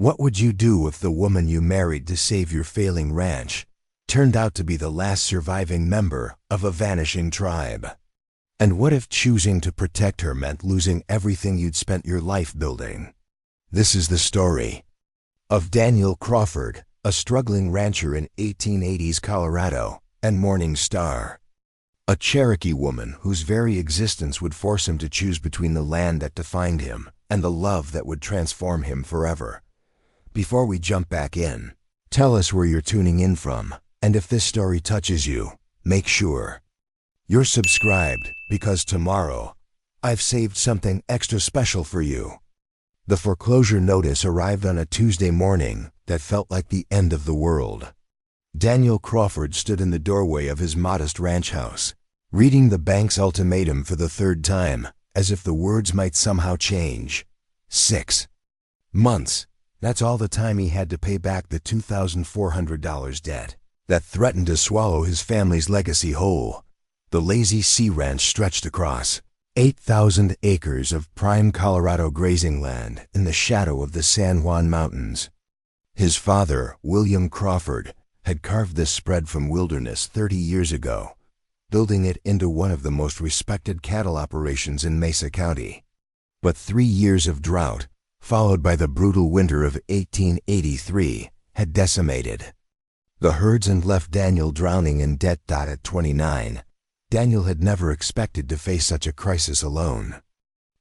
What would you do if the woman you married to save your failing ranch turned out to be the last surviving member of a vanishing tribe? And what if choosing to protect her meant losing everything you'd spent your life building? This is the story of Daniel Crawford, a struggling rancher in 1880s Colorado, and Morning Star, a Cherokee woman whose very existence would force him to choose between the land that defined him and the love that would transform him forever. Before we jump back in, tell us where you're tuning in from, and if this story touches you, make sure you're subscribed, because tomorrow, I've saved something extra special for you. The foreclosure notice arrived on a Tuesday morning that felt like the end of the world. Daniel Crawford stood in the doorway of his modest ranch house, reading the bank's ultimatum for the third time, as if the words might somehow change. 6 months. That's all the time he had to pay back the $2,400 debt that threatened to swallow his family's legacy whole. The Lazy C Ranch stretched across 8,000 acres of prime Colorado grazing land in the shadow of the San Juan Mountains. His father, William Crawford, had carved this spread from wilderness 30 years ago, building it into one of the most respected cattle operations in Mesa County. But 3 years of drought, followed by the brutal winter of 1883, had decimated the herds and left Daniel drowning in debt. At 29, Daniel had never expected to face such a crisis alone.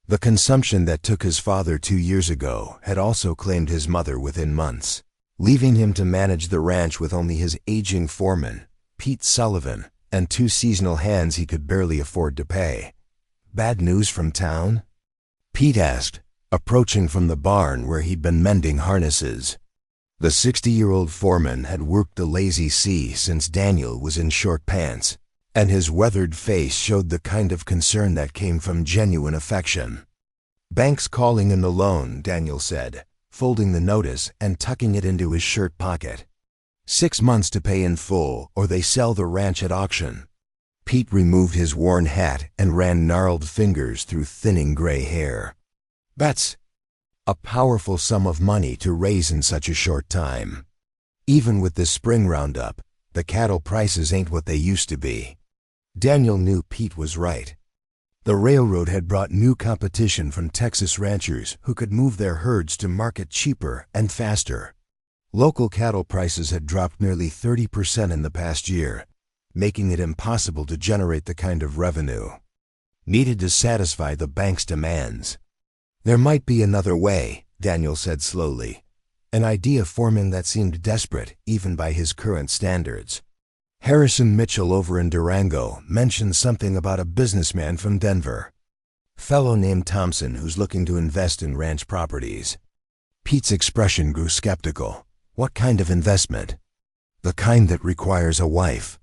The consumption that took his father 2 years ago had also claimed his mother within months, leaving him to manage the ranch with only his aging foreman, Pete Sullivan, and 2 seasonal hands he could barely afford to pay. "Bad news from town?" Pete asked, approaching from the barn where he'd been mending harnesses. The 60-year-old foreman had worked the Lazy C since Daniel was in short pants, and his weathered face showed the kind of concern that came from genuine affection. "Bank's calling in the loan," Daniel said, folding the notice and tucking it into his shirt pocket. 6 months to pay in full, or they sell the ranch at auction. Pete removed his worn hat and ran gnarled fingers through thinning gray hair. "That's a powerful sum of money to raise in such a short time. Even with the spring roundup, the cattle prices ain't what they used to be." Daniel knew Pete was right. The railroad had brought new competition from Texas ranchers who could move their herds to market cheaper and faster. Local cattle prices had dropped nearly 30% in the past year, making it impossible to generate the kind of revenue needed to satisfy the bank's demands. "There might be another way," Daniel said slowly, an idea forming that seemed desperate even by his current standards. Harrison Mitchell over in Durango mentioned something about a businessman from Denver, fellow named Thompson, who's looking to invest in ranch properties. Pete's expression grew skeptical. "What kind of investment?" "The kind that requires a wife."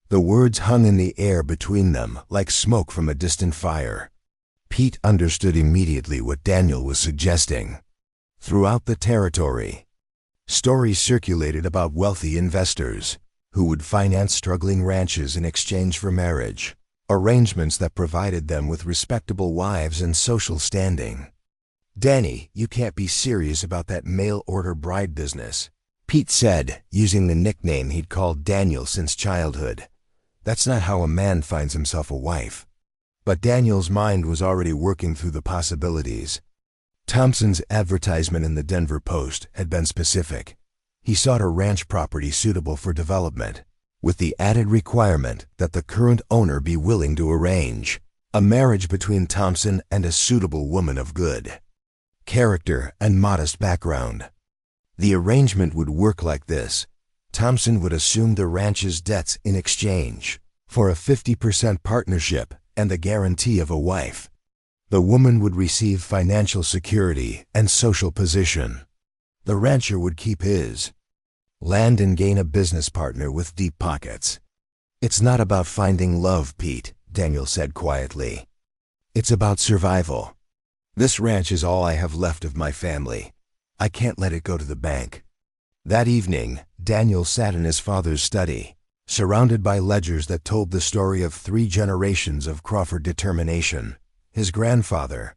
The words hung in the air between them like smoke from a distant fire. Pete understood immediately what Daniel was suggesting. Throughout the territory, stories circulated about wealthy investors who would finance struggling ranches in exchange for marriage, arrangements that provided them with respectable wives and social standing. "Danny, you can't be serious about that mail-order bride business," Pete said, using the nickname he'd called Daniel since childhood. "That's not how a man finds himself a wife." But Daniel's mind was already working through the possibilities. Thompson's advertisement in the Denver Post had been specific. He sought a ranch property suitable for development, with the added requirement that the current owner be willing to arrange a marriage between Thompson and a suitable woman of good character and modest background. The arrangement would work like this. Thompson would assume the ranch's debts in exchange for a 50% partnership and the guarantee of a wife. The woman would receive financial security and social position. The rancher would keep his land and gain a business partner with deep pockets. "It's not about finding love, Pete," Daniel said quietly. "It's about survival. This ranch is all I have left of my family. I can't let it go to the bank." That evening, Daniel sat in his father's study, surrounded by ledgers that told the story of 3 generations of Crawford determination. His grandfather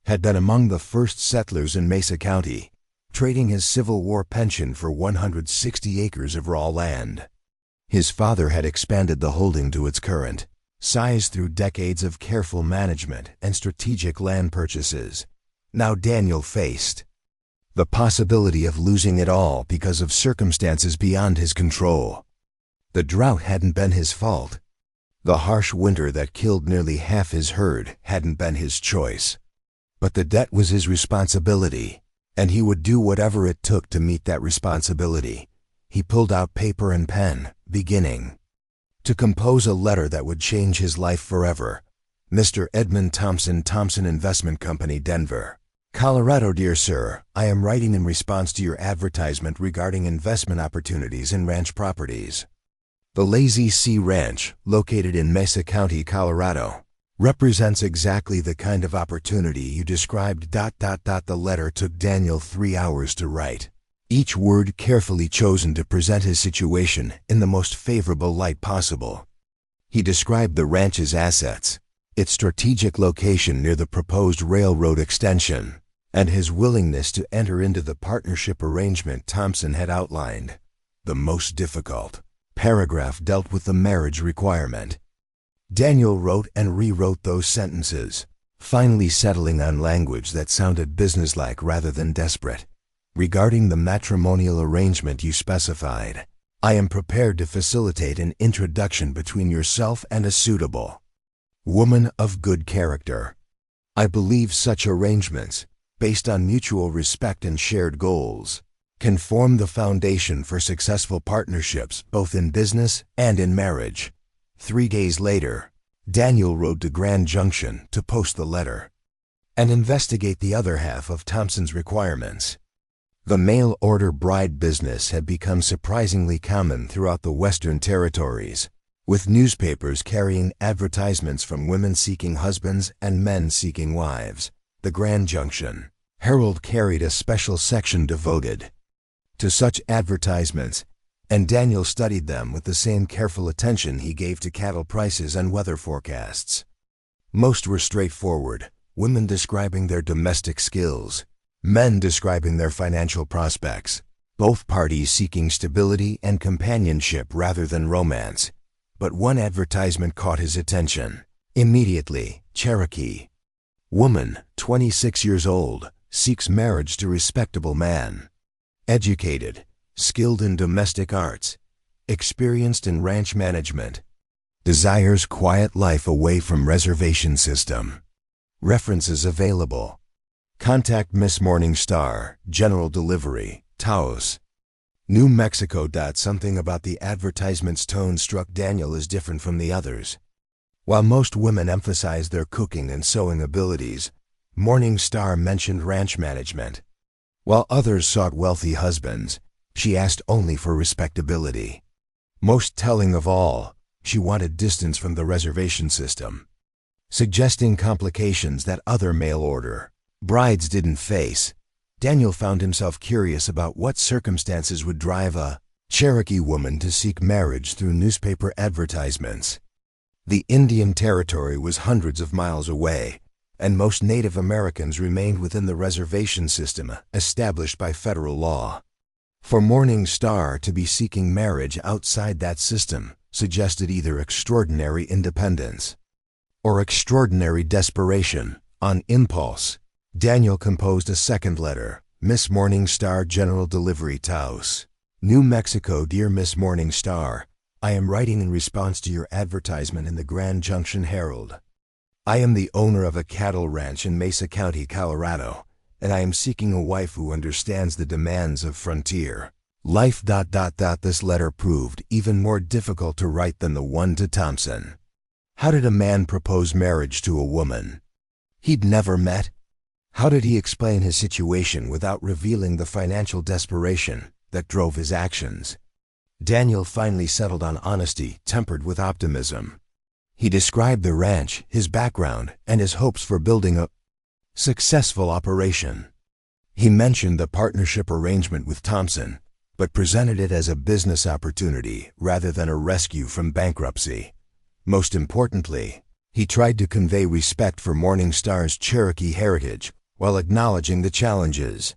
had been among the first settlers in Mesa County, trading his Civil War pension for 160 acres of raw land. His father had expanded the holding to its current size through decades of careful management and strategic land purchases. Now Daniel faced the possibility of losing it all because of circumstances beyond his control. The drought hadn't been his fault. The harsh winter that killed nearly half his herd hadn't been his choice. But the debt was his responsibility, and he would do whatever it took to meet that responsibility. He pulled out paper and pen, beginning to compose a letter that would change his life forever. Mr. Edmund Thompson, Thompson Investment Company, Denver, Colorado. Dear Sir, I am writing in response to your advertisement regarding investment opportunities in ranch properties. The Lazy C Ranch, located in Mesa County, Colorado, represents exactly the kind of opportunity you described. The letter took Daniel 3 hours to write, each word carefully chosen to present his situation in the most favorable light possible. He described the ranch's assets, its strategic location near the proposed railroad extension, and his willingness to enter into the partnership arrangement Thompson had outlined. The most difficult paragraph dealt with the marriage requirement. Daniel wrote and rewrote those sentences, finally settling on language that sounded businesslike rather than desperate. Regarding the matrimonial arrangement you specified, I am prepared to facilitate an introduction between yourself and a suitable woman of good character. I believe such arrangements, based on mutual respect and shared goals, can form the foundation for successful partnerships both in business and in marriage. 3 days later, Daniel rode to Grand Junction to post the letter and investigate the other half of Thompson's requirements. The mail-order bride business had become surprisingly common throughout the Western Territories, with newspapers carrying advertisements from women seeking husbands and men seeking wives. The Grand Junction Herald carried a special section devoted to such advertisements, and Daniel studied them with the same careful attention he gave to cattle prices and weather forecasts. Most were straightforward, women describing their domestic skills, men describing their financial prospects, both parties seeking stability and companionship rather than romance. But one advertisement caught his attention immediately. Cherokee woman, 26 years old, seeks marriage to respectable man. Educated, skilled in domestic arts, experienced in ranch management. Desires quiet life away from reservation system. References available. Contact Miss Morningstar, General Delivery, Taos, New Mexico. Something about the advertisement's tone struck Daniel as different from the others. While most women emphasized their cooking and sewing abilities, Morningstar mentioned ranch management. While others sought wealthy husbands, she asked only for respectability. Most telling of all, she wanted distance from the reservation system, suggesting complications that other mail-order brides didn't face. Daniel found himself curious about what circumstances would drive a Cherokee woman to seek marriage through newspaper advertisements. The Indian Territory was hundreds of miles away, and most Native Americans remained within the reservation system established by federal law. For Morningstar to be seeking marriage outside that system suggested either extraordinary independence or extraordinary desperation. On impulse, Daniel composed a second letter. Miss Morningstar, General Delivery, Taos, New Mexico. Dear Miss Morningstar, I am writing in response to your advertisement in the Grand Junction Herald. I am the owner of a cattle ranch in Mesa County, Colorado, and I am seeking a wife who understands the demands of frontier life. This letter proved even more difficult to write than the one to Thompson. How did a man propose marriage to a woman he'd never met? How did he explain his situation without revealing the financial desperation that drove his actions? Daniel finally settled on honesty tempered with optimism. He described the ranch, his background, and his hopes for building a successful operation. He mentioned the partnership arrangement with Thompson, but presented it as a business opportunity rather than a rescue from bankruptcy. Most importantly, he tried to convey respect for Morningstar's Cherokee heritage while acknowledging the challenges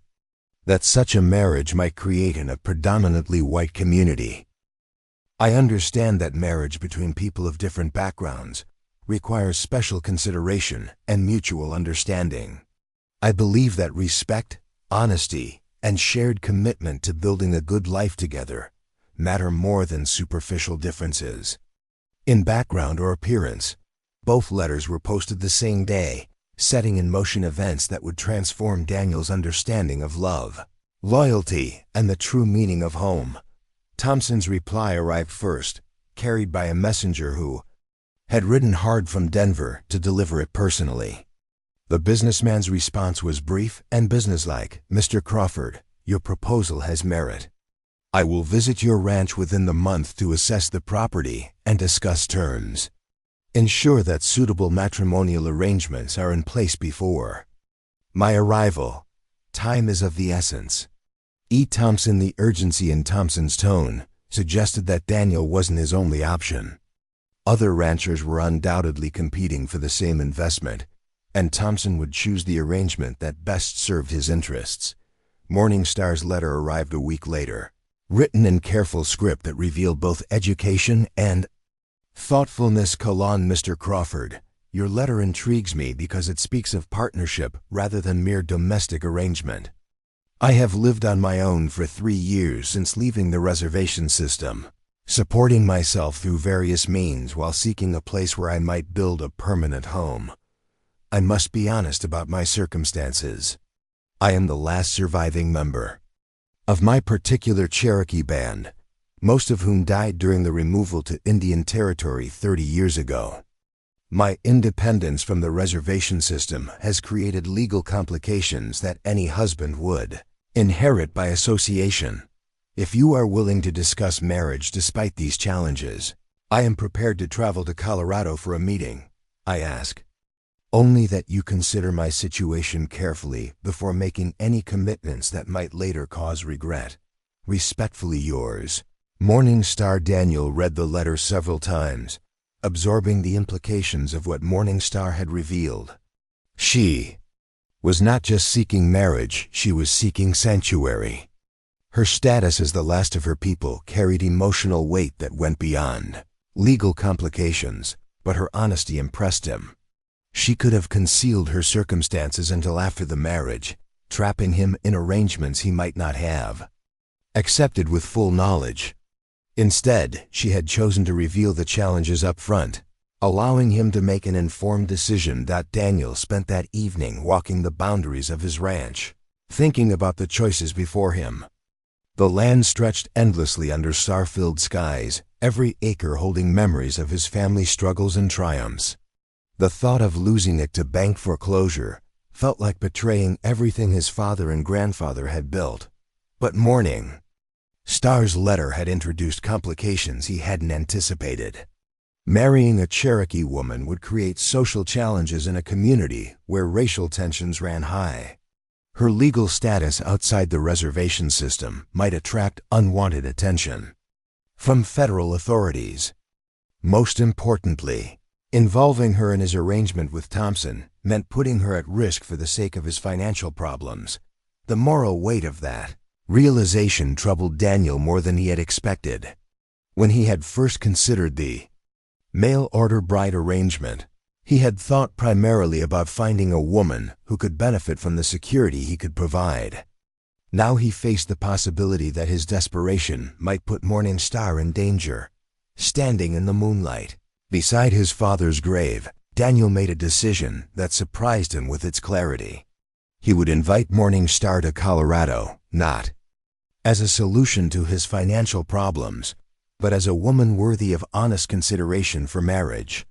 that such a marriage might create in a predominantly white community. I understand that marriage between people of different backgrounds requires special consideration and mutual understanding. I believe that respect, honesty, and shared commitment to building a good life together matter more than superficial differences in background or appearance. Both letters were posted the same day, setting in motion events that would transform Daniel's understanding of love, loyalty, and the true meaning of home. Thompson's reply arrived first, carried by a messenger who had ridden hard from Denver to deliver it personally. The businessman's response was brief and businesslike. "Mr. Crawford, your proposal has merit. I will visit your ranch within the month to assess the property and discuss terms. Ensure that suitable matrimonial arrangements are in place before my arrival. Time is of the essence." E. Thompson. The urgency in Thompson's tone suggested that Daniel wasn't his only option. Other ranchers were undoubtedly competing for the same investment, and Thompson would choose the arrangement that best served his interests. Morningstar's letter arrived a week later, written in careful script that revealed both education and thoughtfulness. "Mr. Crawford, your letter intrigues me because it speaks of partnership rather than mere domestic arrangement. I have lived on my own for 3 years since leaving the reservation system, supporting myself through various means while seeking a place where I might build a permanent home. I must be honest about my circumstances. I am the last surviving member of my particular Cherokee band, most of whom died during the removal to Indian Territory 30 years ago. My independence from the reservation system has created legal complications that any husband would inherit by association. If you are willing to discuss marriage despite these challenges, I am prepared to travel to Colorado for a meeting. I ask only that you consider my situation carefully before making any commitments that might later cause regret. Respectfully yours, Morningstar." Daniel read the letter several times, absorbing the implications of what Morningstar had revealed. She was not just seeking marriage, she was seeking sanctuary. Her status as the last of her people carried emotional weight that went beyond legal complications, but her honesty impressed him. She could have concealed her circumstances until after the marriage, trapping him in arrangements he might not have accepted with full knowledge. Instead, she had chosen to reveal the challenges up front, allowing him to make an informed decision. Daniel spent that evening walking the boundaries of his ranch, thinking about the choices before him. The land stretched endlessly under star-filled skies, every acre holding memories of his family's struggles and triumphs. The thought of losing it to bank foreclosure felt like betraying everything his father and grandfather had built. But Morningstar's letter had introduced complications he hadn't anticipated. Marrying a Cherokee woman would create social challenges in a community where racial tensions ran high. Her legal status outside the reservation system might attract unwanted attention from federal authorities. Most importantly, involving her in his arrangement with Thompson meant putting her at risk for the sake of his financial problems. The moral weight of that realization troubled Daniel more than he had expected. When he had first considered the mail-order bride arrangement, he had thought primarily about finding a woman who could benefit from the security he could provide. Now he faced the possibility that his desperation might put Morningstar in danger. Standing in the moonlight beside his father's grave, Daniel made a decision that surprised him with its clarity. He would invite Morningstar to Colorado, not as a solution to his financial problems, but as a woman worthy of honest consideration for marriage.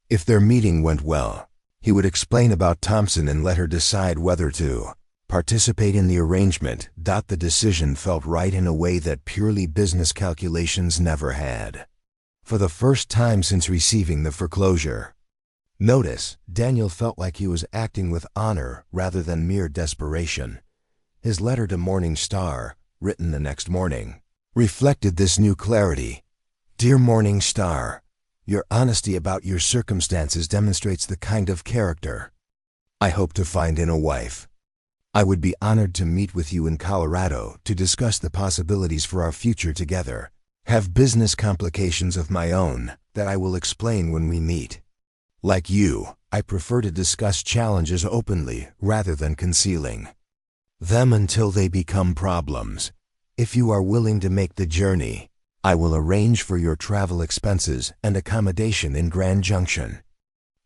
If their meeting went well, he would explain about Thompson and let her decide whether to participate in the arrangement. The decision felt right in a way that purely business calculations never had. For the first time since receiving the foreclosure notice, Daniel felt like he was acting with honor rather than mere desperation. His letter to Morningstar, written the next morning, reflected this new clarity. Dear Morningstar, your honesty about your circumstances demonstrates the kind of character I hope to find in a wife. I would be honored to meet with you in Colorado to discuss the possibilities for our future together. Have business complications of my own that I will explain when we meet. Like you, I prefer to discuss challenges openly rather than concealing them until they become problems. If you are willing to make the journey, I will arrange for your travel expenses and accommodation in Grand Junction.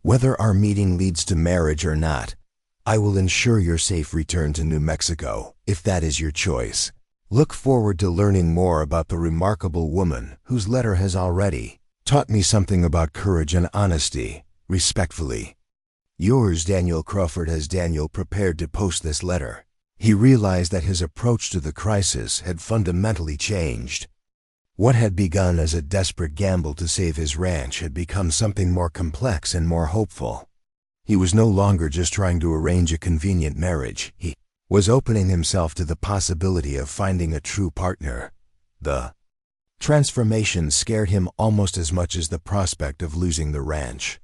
Whether our meeting leads to marriage or not, I will ensure your safe return to New Mexico, if that is your choice. Look forward to learning more about the remarkable woman whose letter has already taught me something about courage and honesty. Respectfully, yours, Daniel Crawford. As Daniel prepared to post this letter, he realized that his approach to the crisis had fundamentally changed. What had begun as a desperate gamble to save his ranch had become something more complex and more hopeful. He was no longer just trying to arrange a convenient marriage. He was opening himself to the possibility of finding a true partner. The transformation scared him almost as much as the prospect of losing the ranch.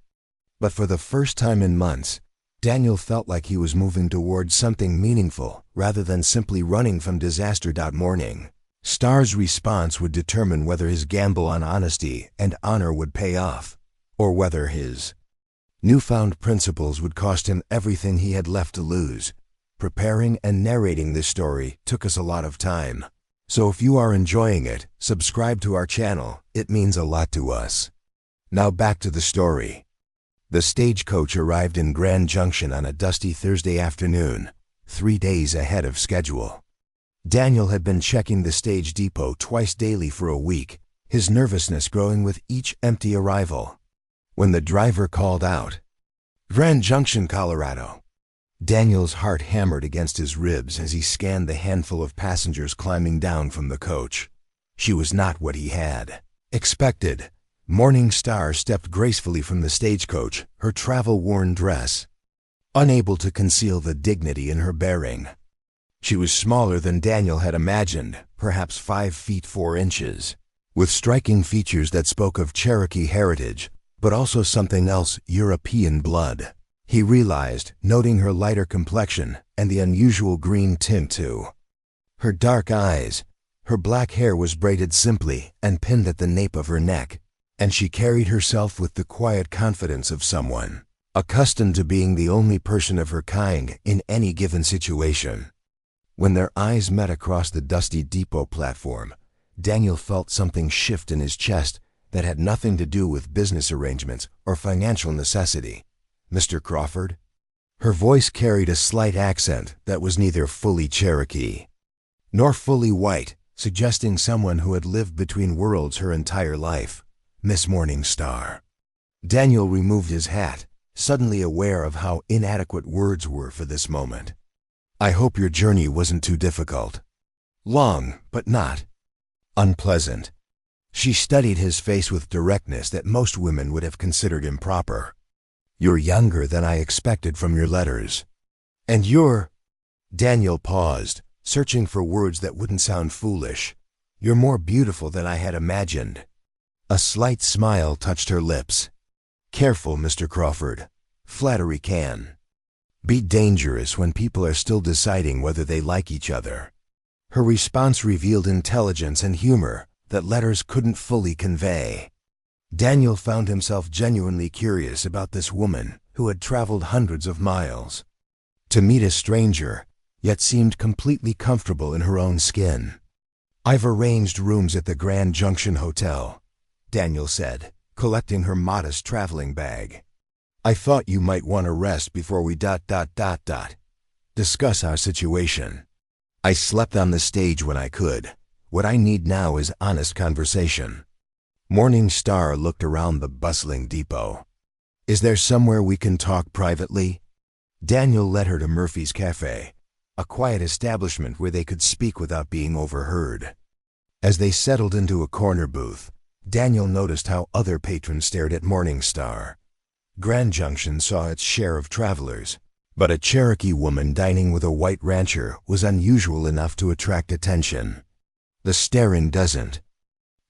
But for the first time in months, Daniel felt like he was moving towards something meaningful rather than simply running from disaster. Morning Star's response would determine whether his gamble on honesty and honor would pay off, or whether his newfound principles would cost him everything he had left to lose. Preparing and narrating this story took us a lot of time. So if you are enjoying it, subscribe to our channel. It means a lot to us. Now back to the story. The stagecoach arrived in Grand Junction on a dusty Thursday afternoon, 3 days ahead of schedule. Daniel had been checking the stage depot twice daily for a week, his nervousness growing with each empty arrival. When the driver called out, "Grand Junction, Colorado," Daniel's heart hammered against his ribs as he scanned the handful of passengers climbing down from the coach. She was not what he had expected. Morning Star stepped gracefully from the stagecoach, her travel-worn dress unable to conceal the dignity in her bearing. She was smaller than Daniel had imagined, perhaps 5 feet 4 inches, with striking features that spoke of Cherokee heritage, but also something else, European blood. He realized, noting her lighter complexion and the unusual green tint to her dark eyes. Her black hair was braided simply and pinned at the nape of her neck, and she carried herself with the quiet confidence of someone accustomed to being the only person of her kind in any given situation. When their eyes met across the dusty depot platform, Daniel felt something shift in his chest that had nothing to do with business arrangements or financial necessity. "Mr. Crawford?" Her voice carried a slight accent that was neither fully Cherokee nor fully white, suggesting someone who had lived between worlds her entire life. "Miss Morningstar." Daniel removed his hat, suddenly aware of how inadequate words were for this moment. "I hope your journey wasn't too difficult." "Long, but not unpleasant." She studied his face with directness that most women would have considered improper. "You're younger than I expected from your letters. And you're—" Daniel paused, searching for words that wouldn't sound foolish. "You're more beautiful than I had imagined." A slight smile touched her lips. "Careful, Mr. Crawford. Flattery can be dangerous when people are still deciding whether they like each other." Her response revealed intelligence and humor that letters couldn't fully convey. Daniel found himself genuinely curious about this woman who had traveled hundreds of miles to meet a stranger, yet seemed completely comfortable in her own skin. "I've arranged rooms at the Grand Junction Hotel," Daniel said, collecting her modest traveling bag. "I thought you might want to rest before we discuss our situation. I slept on the stage when I could. What I need now is honest conversation." Morning Star looked around the bustling depot. "Is there somewhere we can talk privately?" Daniel led her to Murphy's Cafe, a quiet establishment where they could speak without being overheard. As they settled into a corner booth, Daniel noticed how other patrons stared at Morning Star. Grand Junction saw its share of travelers, but a Cherokee woman dining with a white rancher was unusual enough to attract attention. "The staring doesn't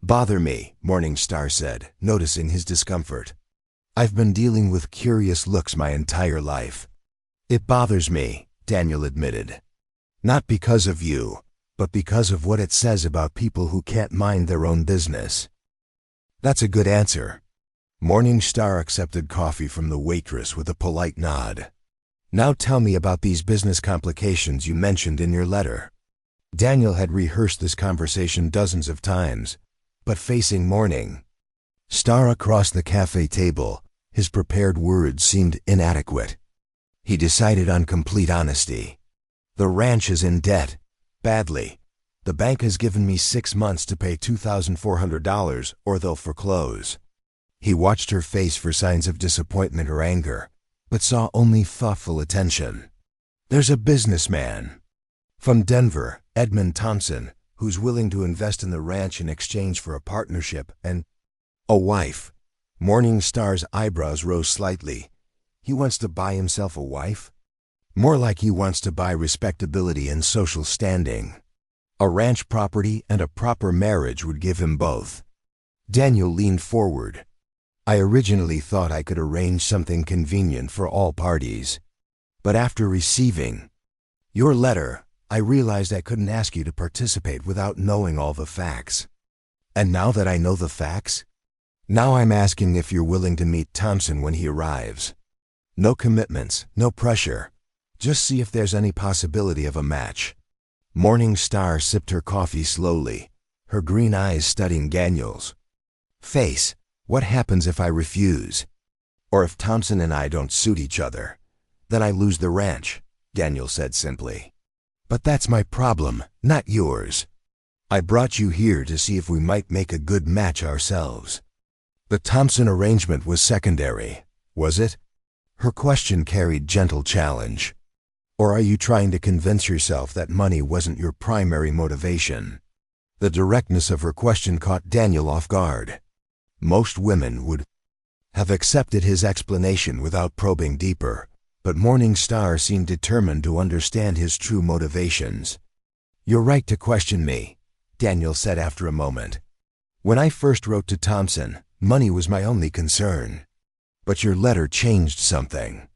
bother me," Morning Star said, noticing his discomfort. "I've been dealing with curious looks my entire life." "It bothers me," Daniel admitted. Not because of you, but because of what it says about people who can't mind their own business. That's a good answer. Morningstar accepted coffee from the waitress with a polite nod. Now tell me about these business complications you mentioned in your letter. Daniel had rehearsed this conversation dozens of times, but facing Morningstar across the cafe table, his prepared words seemed inadequate. He decided on complete honesty. The ranch is in debt, badly. The bank has given me 6 months to pay $2,400 or they'll foreclose. He watched her face for signs of disappointment or anger, but saw only thoughtful attention. There's a businessman from Denver, Edmund Thompson, who's willing to invest in the ranch in exchange for a partnership and a wife. Morningstar's eyebrows rose slightly. He wants to buy himself a wife? More like he wants to buy respectability and social standing. A ranch property and a proper marriage would give him both. Daniel leaned forward. I originally thought I could arrange something convenient for all parties. But after receiving your letter, I realized I couldn't ask you to participate without knowing all the facts. And now that I know the facts, now I'm asking if you're willing to meet Thompson when he arrives. No commitments, no pressure. Just see if there's any possibility of a match. Morningstar sipped her coffee slowly, her green eyes studying Daniel's face. What happens if I refuse? Or if Thompson and I don't suit each other? Then I lose the ranch, Daniel said simply. But that's my problem, not yours. I brought you here to see if we might make a good match ourselves. The Thompson arrangement was secondary, was it? Her question carried gentle challenge. Or are you trying to convince yourself that money wasn't your primary motivation? The directness of her question caught Daniel off guard. Most women would have accepted his explanation without probing deeper, but Morningstar seemed determined to understand his true motivations. You're right to question me, Daniel said after a moment. When I first wrote to Thompson, money was my only concern. But your letter changed something.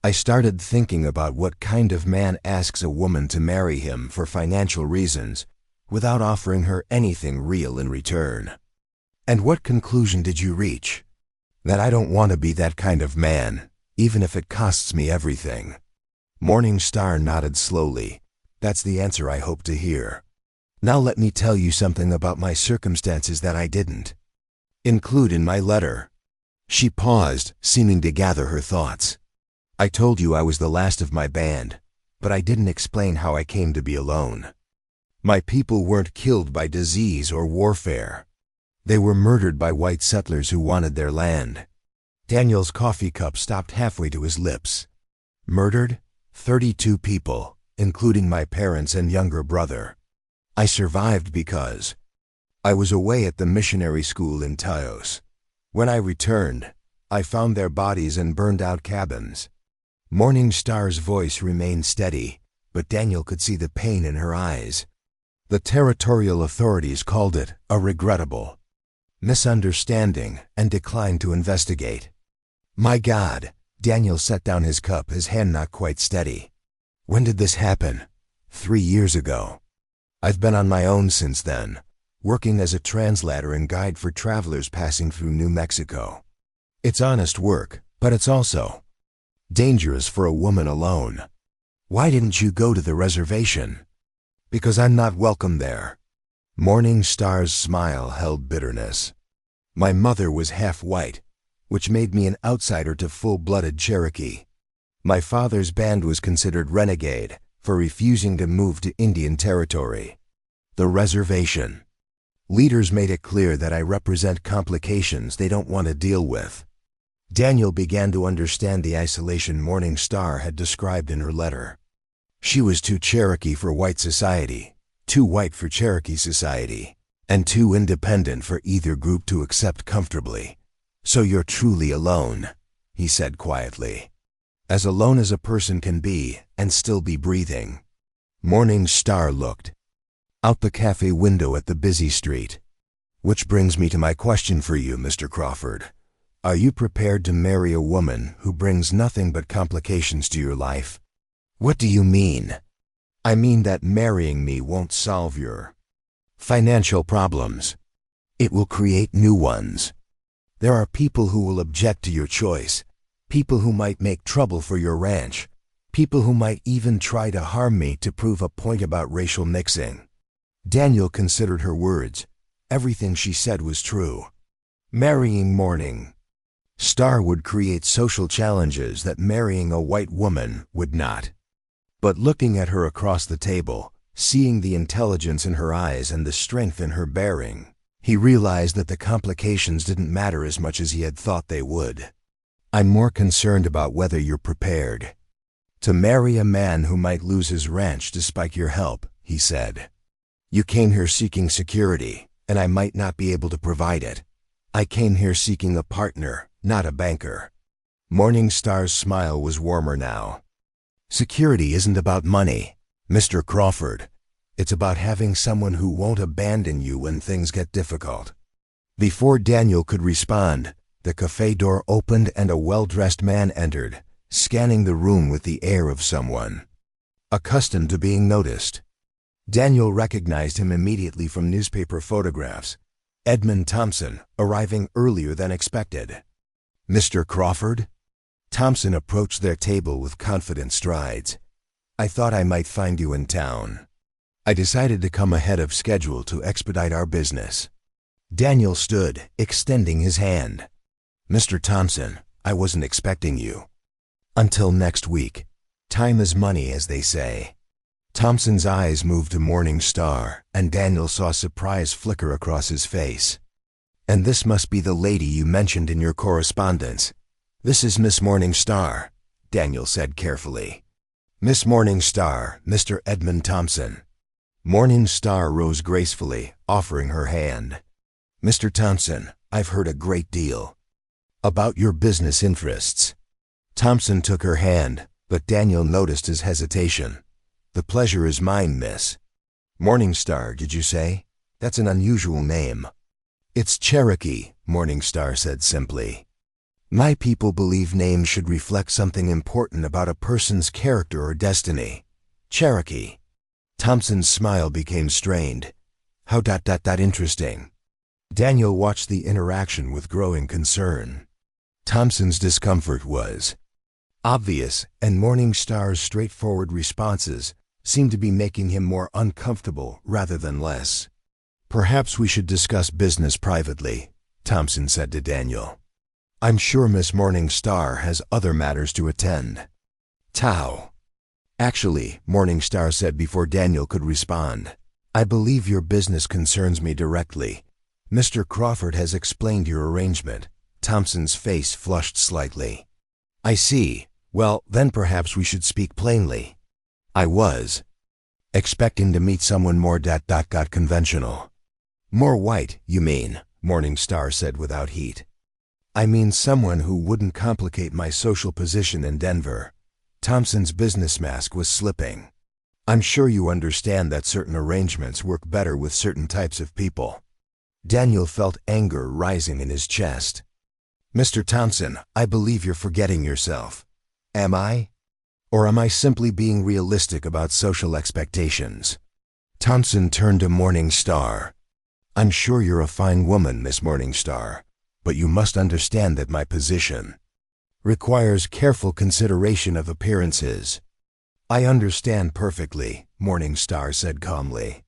I started thinking about what kind of man asks a woman to marry him for financial reasons, without offering her anything real in return. And what conclusion did you reach? That I don't want to be that kind of man, even if it costs me everything. Morningstar nodded slowly. That's the answer I hoped to hear. Now let me tell you something about my circumstances that I didn't include in my letter. She paused, seeming to gather her thoughts. I told you I was the last of my band, but I didn't explain how I came to be alone. My people weren't killed by disease or warfare. They were murdered by white settlers who wanted their land. Daniel's coffee cup stopped halfway to his lips. Murdered? 32 people, including my parents and younger brother. I survived because I was away at the missionary school in Taos. When I returned, I found their bodies in burned-out cabins. Morningstar's voice remained steady, but Daniel could see the pain in her eyes. The territorial authorities called it a regrettable misunderstanding and declined to investigate. My God, Daniel set down his cup, his hand not quite steady. When did this happen? 3 years ago. I've been on my own since then, working as a translator and guide for travelers passing through New Mexico. It's honest work, but it's also dangerous for a woman alone. Why didn't you go to the reservation? Because I'm not welcome there. Morningstar's smile held bitterness. My mother was half white, which made me an outsider to full-blooded Cherokee. My father's band was considered renegade for refusing to move to Indian Territory. The reservation. Leaders made it clear that I represent complications they don't want to deal with. Daniel began to understand the isolation Morningstar had described in her letter. She was too Cherokee for white society, too white for Cherokee society, and too independent for either group to accept comfortably. So you're truly alone, he said quietly. As alone as a person can be and still be breathing. Morningstar looked out the cafe window at the busy street. Which brings me to my question for you, Mr. Crawford. Are you prepared to marry a woman who brings nothing but complications to your life? What do you mean? I mean that marrying me won't solve your financial problems. It will create new ones. There are people who will object to your choice, people who might make trouble for your ranch, people who might even try to harm me to prove a point about racial mixing. Daniel considered her words. Everything she said was true. Marrying Morning Star would create social challenges that marrying a white woman would not. But looking at her across the table, seeing the intelligence in her eyes and the strength in her bearing, he realized that the complications didn't matter as much as he had thought they would. I'm more concerned about whether you're prepared to marry a man who might lose his ranch despite your help, he said. You came here seeking security, and I might not be able to provide it. I came here seeking a partner, not a banker. Morning Star's smile was warmer now. Security isn't about money, Mr. Crawford. It's about having someone who won't abandon you when things get difficult. Before Daniel could respond, the cafe door opened and a well-dressed man entered, scanning the room with the air of someone accustomed to being noticed. Daniel recognized him immediately from newspaper photographs. Edmund Thompson, arriving earlier than expected. Mr. Crawford? Thompson approached their table with confident strides. I thought I might find you in town. I decided to come ahead of schedule to expedite our business. Daniel stood, extending his hand. Mr. Thompson, I wasn't expecting you. Until next week. Time is money, as they say. Thompson's eyes moved to Morning Star, and Daniel saw surprise flicker across his face. And this must be the lady you mentioned in your correspondence. This is Miss Morning Star, Daniel said carefully. Miss Morning Star, Mr. Edmund Thompson. Morning Star rose gracefully, offering her hand. Mr. Thompson, I've heard a great deal about your business interests. Thompson took her hand, but Daniel noticed his hesitation. The pleasure is mine, miss. Morning Star, did you say? That's an unusual name. It's Cherokee, Morning Star said simply. My people believe names should reflect something important about a person's character or destiny. Cherokee. Thompson's smile became strained. How interesting. Daniel watched the interaction with growing concern. Thompson's discomfort was obvious, and Morning Star's straightforward responses seemed to be making him more uncomfortable rather than less. Perhaps we should discuss business privately, Thompson said to Daniel. I'm sure Miss Morning Star has other matters to attend. Tao. Actually, Morning Star said before Daniel could respond, I believe your business concerns me directly. Mr. Crawford has explained your arrangement. Thompson's face flushed slightly. I see. Well, then perhaps we should speak plainly. I was expecting to meet someone more conventional. More white, you mean, Morning Star said without heat. I mean someone who wouldn't complicate my social position in Denver. Thompson's business mask was slipping. I'm sure you understand that certain arrangements work better with certain types of people. Daniel felt anger rising in his chest. Mr. Thompson, I believe you're forgetting yourself. Am I? Or am I simply being realistic about social expectations? Thompson turned to Morning Star. I'm sure you're a fine woman, Miss Morning Star, but you must understand that my position requires careful consideration of appearances. I understand perfectly, Morning Star said calmly.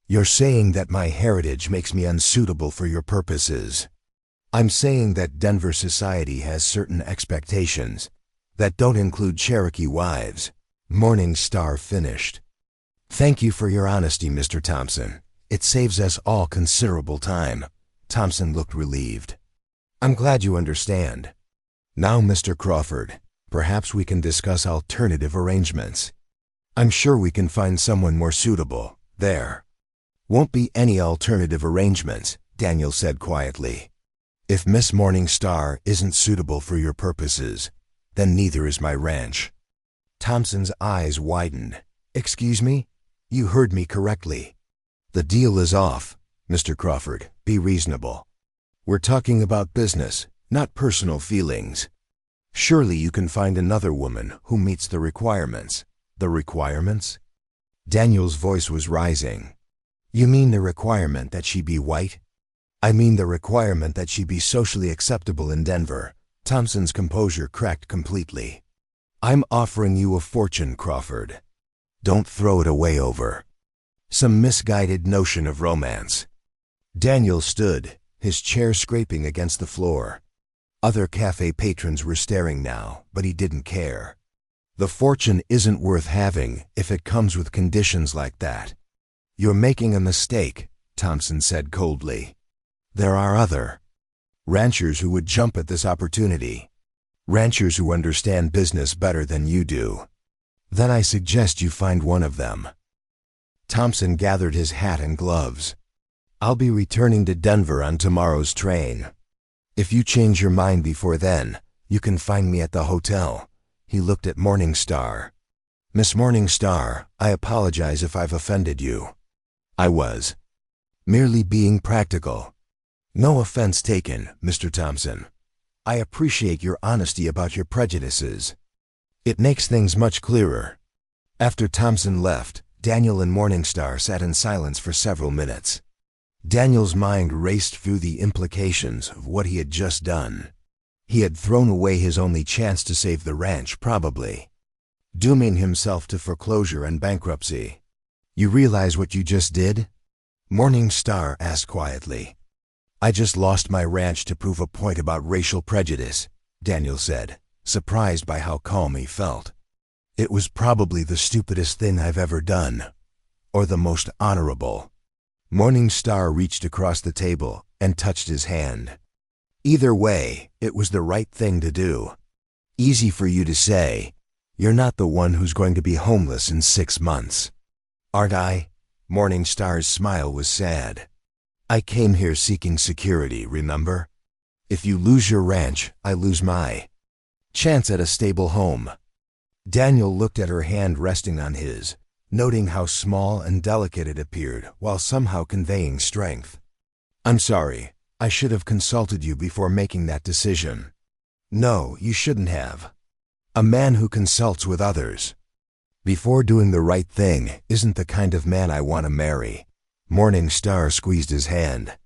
You're saying that my heritage makes me unsuitable for your purposes. I'm saying that Denver society has certain expectations that don't include Cherokee wives, Morning Star finished. Thank you for your honesty, Mr. Thompson. It saves us all considerable time. Thompson looked relieved. I'm glad you understand. Now, Mr. Crawford, perhaps we can discuss alternative arrangements. I'm sure we can find someone more suitable. There won't be any alternative arrangements, Daniel said quietly. If Miss Morning Star isn't suitable for your purposes, then neither is my ranch. Thompson's eyes widened. Excuse me? You heard me correctly. The deal is off, Mr. Crawford. Be reasonable. We're talking about business, not personal feelings. Surely you can find another woman who meets the requirements. The requirements? Daniel's voice was rising. You mean the requirement that she be white? I mean the requirement that she be socially acceptable in Denver. Thompson's composure cracked completely. I'm offering you a fortune, Crawford. Don't throw it away over some misguided notion of romance. Daniel stood, his chair scraping against the floor. Other cafe patrons were staring now, but he didn't care. The fortune isn't worth having if it comes with conditions like that. You're making a mistake, Thompson said coldly. There are other ranchers who would jump at this opportunity. Ranchers who understand business better than you do. Then I suggest you find one of them. Thompson gathered his hat and gloves. I'll be returning to Denver on tomorrow's train. If you change your mind before then, you can find me at the hotel. He looked at Morningstar. Miss Morningstar, I apologize if I've offended you. I was merely being practical. No offense taken, Mr. Thompson. I appreciate your honesty about your prejudices. It makes things much clearer. After Thompson left, Daniel and Morningstar sat in silence for several minutes. Daniel's mind raced through the implications of what he had just done. He had thrown away his only chance to save the ranch, probably, dooming himself to foreclosure and bankruptcy. You realize what you just did? Morningstar asked quietly. I just lost my ranch to prove a point about racial prejudice, Daniel said, surprised by how calm he felt. It was probably the stupidest thing I've ever done, or the most honorable. Morningstar reached across the table and touched his hand. Either way, it was the right thing to do. Easy for you to say. You're not the one who's going to be homeless in 6 months. Aren't I? Morningstar's smile was sad. I came here seeking security, remember? If you lose your ranch, I lose my chance at a stable home. Daniel looked at her hand resting on his, noting how small and delicate it appeared while somehow conveying strength. I'm sorry, I should have consulted you before making that decision. No, you shouldn't have. A man who consults with others before doing the right thing isn't the kind of man I want to marry. Morningstar squeezed his hand.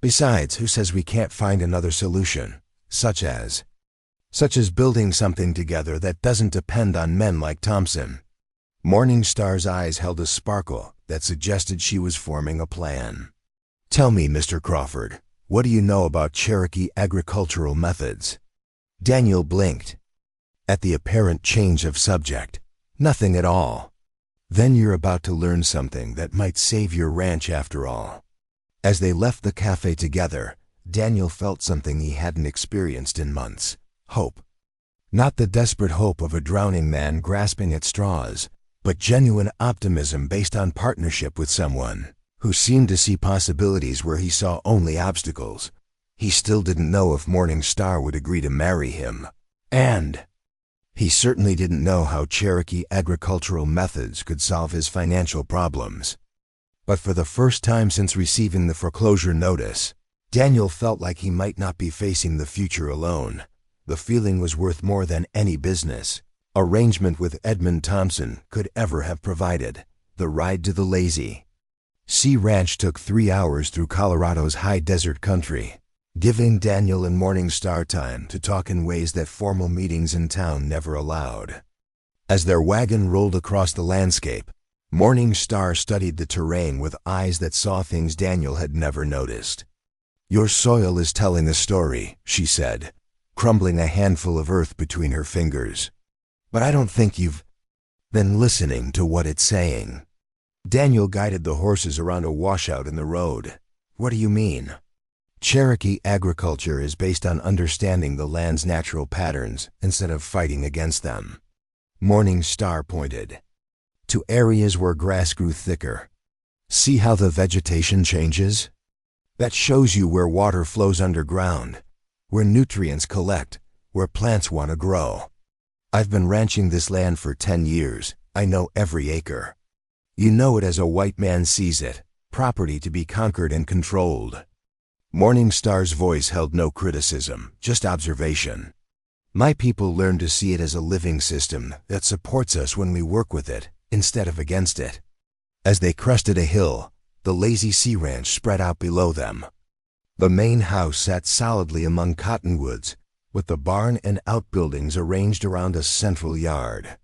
Besides, who says we can't find another solution, such as building something together that doesn't depend on men like Thompson? Morningstar's eyes held a sparkle that suggested she was forming a plan. Tell me, Mr. Crawford, what do you know about Cherokee agricultural methods? Daniel blinked at the apparent change of subject. Nothing at all. Then you're about to learn something that might save your ranch after all. As they left the cafe together, Daniel felt something he hadn't experienced in months. Hope. Not the desperate hope of a drowning man grasping at straws, but genuine optimism based on partnership with someone who seemed to see possibilities where he saw only obstacles. He still didn't know if Morningstar would agree to marry him. And he certainly didn't know how Cherokee agricultural methods could solve his financial problems. But for the first time since receiving the foreclosure notice, Daniel felt like he might not be facing the future alone. The feeling was worth more than any business arrangement with Edmund Thompson could ever have provided. The ride to the Lazy Sea Ranch took 3 hours through Colorado's high desert country, giving Daniel and Morningstar time to talk in ways that formal meetings in town never allowed. As their wagon rolled across the landscape, Morningstar studied the terrain with eyes that saw things Daniel had never noticed. Your soil is telling a story, she said, crumbling a handful of earth between her fingers. But I don't think you've been listening to what it's saying. Daniel guided the horses around a washout in the road. What do you mean? Cherokee agriculture is based on understanding the land's natural patterns instead of fighting against them. Morningstar pointed to areas where grass grew thicker. See how the vegetation changes? That shows you where water flows underground, where nutrients collect, where plants want to grow. I've been ranching this land for 10 years. I know every acre. You know it as a white man sees it, property to be conquered and controlled. Morningstar's voice held no criticism, just observation. My people learn to see it as a living system that supports us when we work with it, instead of against it. As they crested a hill, the lazy sea ranch spread out below them. The main house sat solidly among cottonwoods, with the barn and outbuildings arranged around a central yard.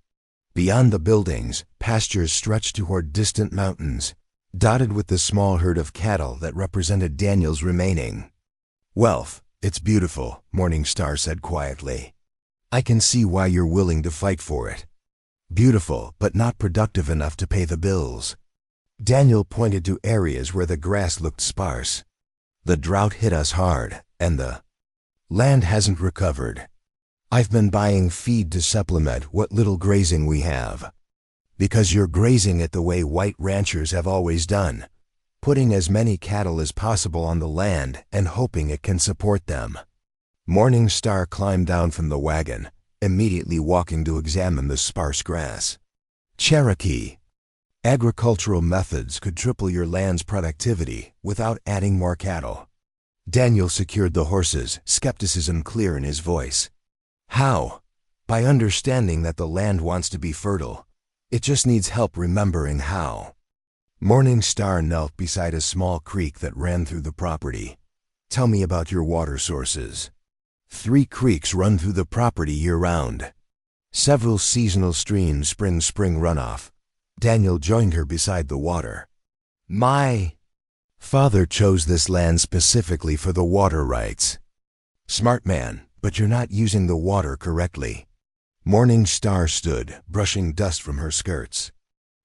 Beyond the buildings, pastures stretched toward distant mountains, dotted with the small herd of cattle that represented Daniel's remaining wealth. "It's beautiful," Morningstar said quietly. "I can see why you're willing to fight for it. Beautiful, but not productive enough to pay the bills." Daniel pointed to areas where the grass looked sparse. "The drought hit us hard, and the land hasn't recovered. I've been buying feed to supplement what little grazing we have. Because you're grazing it the way white ranchers have always done, putting as many cattle as possible on the land and hoping it can support them." Morningstar climbed down from the wagon, immediately walking to examine the sparse grass. "Cherokee. Agricultural methods could triple your land's productivity without adding more cattle." Daniel secured the horses, skepticism clear in his voice. "How?" "By understanding that the land wants to be fertile. It just needs help remembering how." Morningstar knelt beside a small creek that ran through the property. "Tell me about your water sources." 3 creeks run through the property year-round. Several seasonal streams spring runoff. Daniel joined her beside the water. "My father chose this land specifically for the water rights." "Smart man, but you're not using the water correctly." Morningstar stood, brushing dust from her skirts.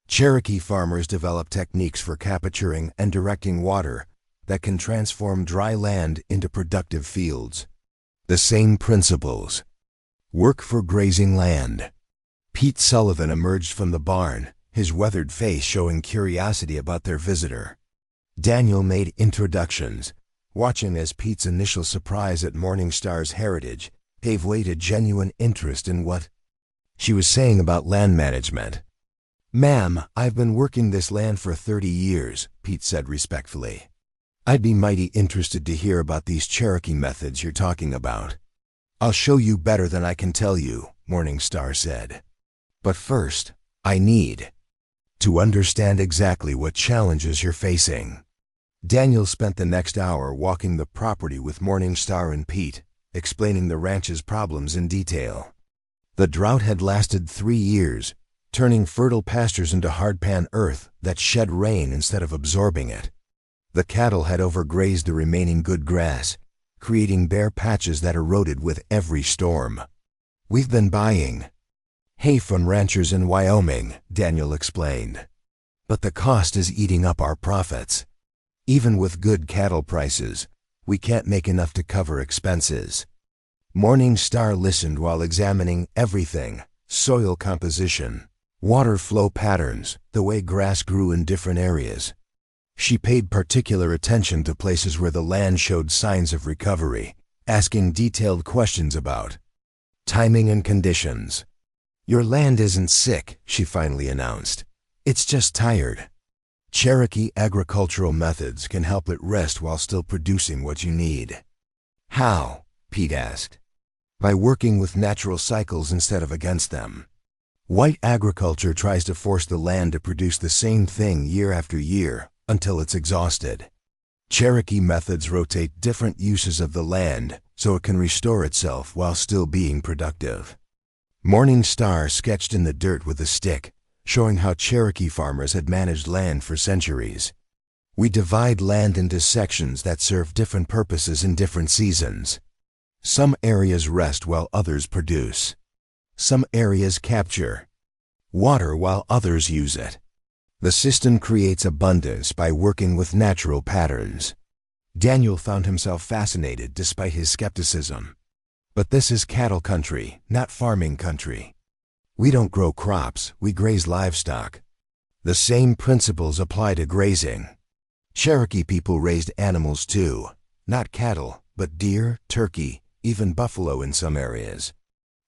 "Cherokee farmers develop techniques for capturing and directing water that can transform dry land into productive fields. The same principles work for grazing land." Pete Sullivan emerged from the barn, his weathered face showing curiosity about their visitor. Daniel made introductions, watching as Pete's initial surprise at Morningstar's heritage gave way to genuine interest in what she was saying about land management. "Ma'am, I've been working this land for 30 years, Pete said respectfully. "I'd be mighty interested to hear about these Cherokee methods you're talking about." "I'll show you better than I can tell you," Morningstar said. "But first, I need to understand exactly what challenges you're facing." Daniel spent the next hour walking the property with Morningstar and Pete, explaining the ranch's problems in detail. The drought had lasted 3 years, turning fertile pastures into hardpan earth that shed rain instead of absorbing it. The cattle had overgrazed the remaining good grass, creating bare patches that eroded with every storm. "We've been buying hay from ranchers in Wyoming," Daniel explained. "But the cost is eating up our profits. Even with good cattle prices, we can't make enough to cover expenses." Morningstar listened while examining everything: soil composition, water flow patterns, the way grass grew in different areas. She paid particular attention to places where the land showed signs of recovery, asking detailed questions about timing and conditions. "Your land isn't sick," she finally announced. "It's just tired. Cherokee agricultural methods can help it rest while still producing what you need." "How?" Pete asked. "By working with natural cycles instead of against them. White agriculture tries to force the land to produce the same thing year after year until it's exhausted. Cherokee methods rotate different uses of the land so it can restore itself while still being productive." Morningstar sketched in the dirt with a stick, showing how Cherokee farmers had managed land for centuries. "We divide land into sections that serve different purposes in different seasons. Some areas rest while others produce. Some areas capture water while others use it. The system creates abundance by working with natural patterns." Daniel found himself fascinated despite his skepticism. "But this is cattle country, not farming country. We don't grow crops, we graze livestock. The same principles apply to grazing. Cherokee people raised animals too, not cattle, but deer, turkey, even buffalo in some areas.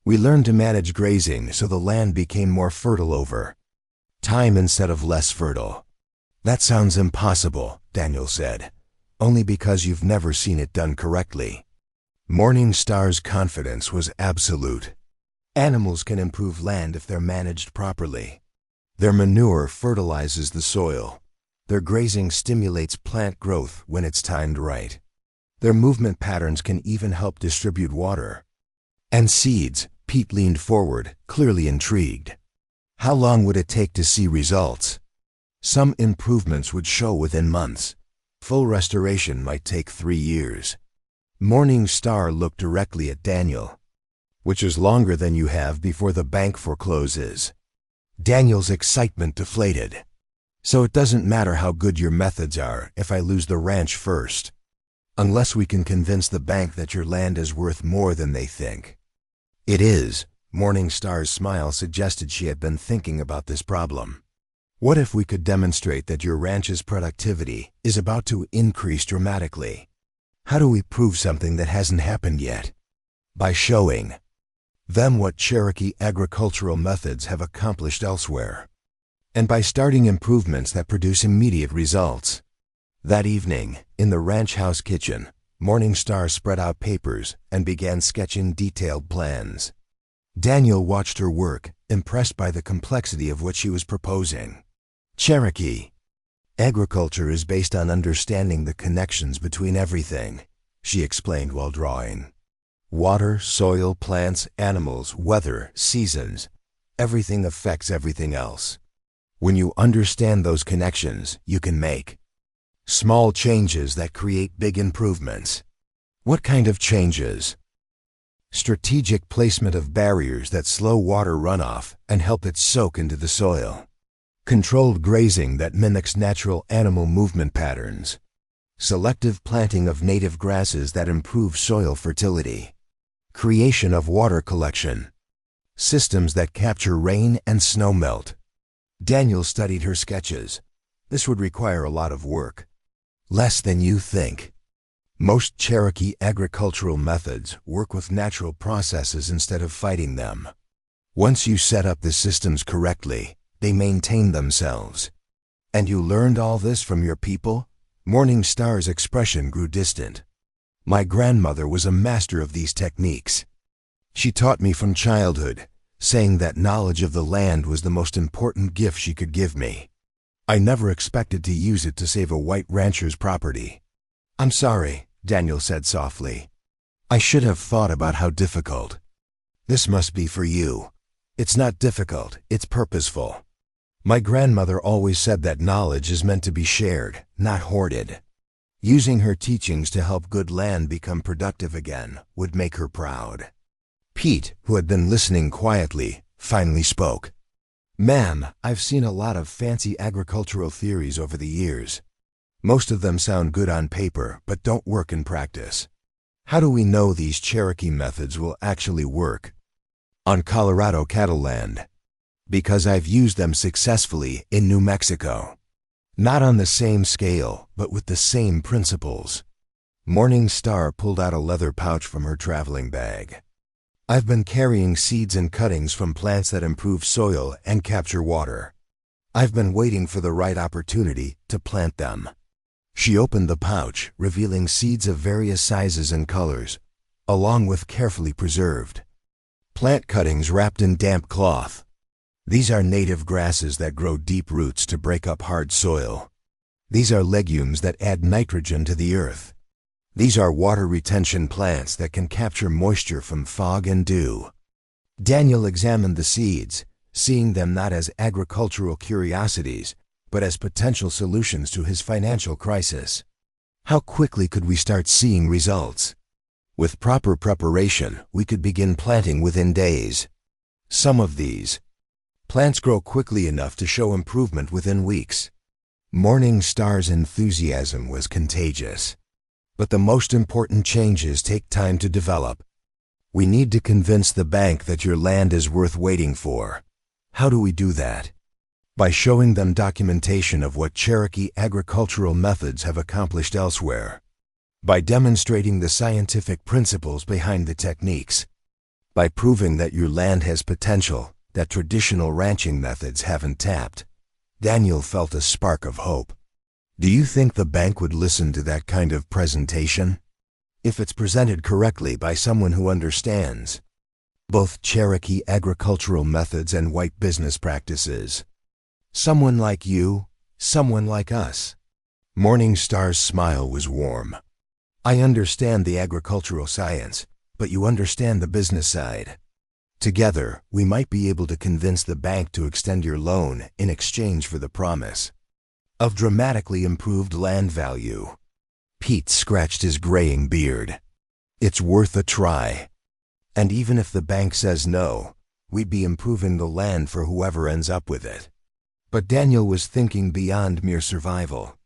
We learned to manage grazing so the land became more fertile over time instead of less fertile." "That sounds impossible," Daniel said, "only because you've never seen it done correctly." Morningstar's confidence was absolute. "Animals can improve land if they're managed properly. Their manure fertilizes the soil. Their grazing stimulates plant growth when it's timed right. Their movement patterns can even help distribute water. And seeds, Pete leaned forward, clearly intrigued. How long would it take to see results? Some improvements would show within months. Full restoration might take 3 years. Morning Star looked directly at Daniel. Which is longer than you have before the bank forecloses. Daniel's excitement deflated. So it doesn't matter how good your methods are if I lose the ranch first. Unless we can convince the bank that your land is worth more than they think. It is. Morning Star's smile suggested she had been thinking about this problem. What if we could demonstrate that your ranch's productivity is about to increase dramatically? How do we prove something that hasn't happened yet? By showing them what Cherokee agricultural methods have accomplished elsewhere. And by starting improvements that produce immediate results. That evening, in the ranch house kitchen, Morning Star spread out papers and began sketching detailed plans. Daniel watched her work, impressed by the complexity of what she was proposing. Cherokee agriculture is based on understanding the connections between everything, she explained while drawing. Water, soil, plants, animals, weather, seasons, everything affects everything else. When you understand those connections, you can make small changes that create big improvements. What kind of changes? Strategic placement of barriers that slow water runoff and help it soak into the soil. Controlled grazing that mimics natural animal movement patterns. Selective planting of native grasses that improve soil fertility. Creation of water collection. Systems that capture rain and snow melt. Daniel studied her sketches. This would require a lot of work. Less than you think. Most Cherokee agricultural methods work with natural processes instead of fighting them. Once you set up the systems correctly, they maintain themselves. And you learned all this from your people? Morning Star's expression grew distant. My grandmother was a master of these techniques. She taught me from childhood, saying that knowledge of the land was the most important gift she could give me. I never expected to use it to save a white rancher's property. I'm sorry, Daniel said softly. I should have thought about how difficult. This must be for you. It's not difficult, it's purposeful. My grandmother always said that knowledge is meant to be shared, not hoarded. Using her teachings to help good land become productive again would make her proud. Pete, who had been listening quietly, finally spoke. Ma'am, I've seen a lot of fancy agricultural theories over the years. Most of them sound good on paper, but don't work in practice. How do we know these Cherokee methods will actually work? On Colorado cattle land. Because I've used them successfully in New Mexico. Not on the same scale, but with the same principles. Morning Star pulled out a leather pouch from her traveling bag. I've been carrying seeds and cuttings from plants that improve soil and capture water. I've been waiting for the right opportunity to plant them. She opened the pouch, revealing seeds of various sizes and colors, along with carefully preserved plant cuttings wrapped in damp cloth. These are native grasses that grow deep roots to break up hard soil. These are legumes that add nitrogen to the earth. These are water retention plants that can capture moisture from fog and dew. Daniel examined the seeds, seeing them not as agricultural curiosities, but as potential solutions to his financial crisis. How quickly could we start seeing results? With proper preparation, we could begin planting within days. Some of these plants grow quickly enough to show improvement within weeks. Morning Star's enthusiasm was contagious. But the most important changes take time to develop. We need to convince the bank that your land is worth waiting for. How do we do that? By showing them documentation of what Cherokee agricultural methods have accomplished elsewhere. By demonstrating the scientific principles behind the techniques. By proving that your land has potential that traditional ranching methods haven't tapped. Daniel felt a spark of hope. Do you think the bank would listen to that kind of presentation? If it's presented correctly by someone who understands both Cherokee agricultural methods and white business practices. Someone like you, someone like us. Morningstar's smile was warm. I understand the agricultural science, but you understand the business side. Together, we might be able to convince the bank to extend your loan in exchange for the promise of dramatically improved land value. Pete scratched his graying beard. It's worth a try. And even if the bank says no, we'd be improving the land for whoever ends up with it. But Daniel was thinking beyond mere survival.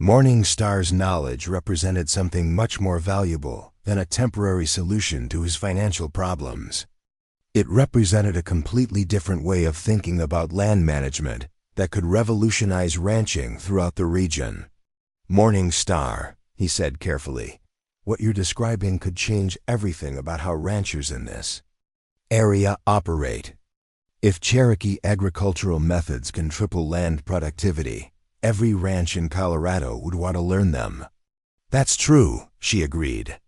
Morningstar's knowledge represented something much more valuable than a temporary solution to his financial problems. It represented a completely different way of thinking about land management that could revolutionize ranching throughout the region. Morningstar, he said carefully, what you're describing could change everything about how ranchers in this area operate. If Cherokee agricultural methods can triple land productivity, every ranch in Colorado would want to learn them. That's true, she agreed.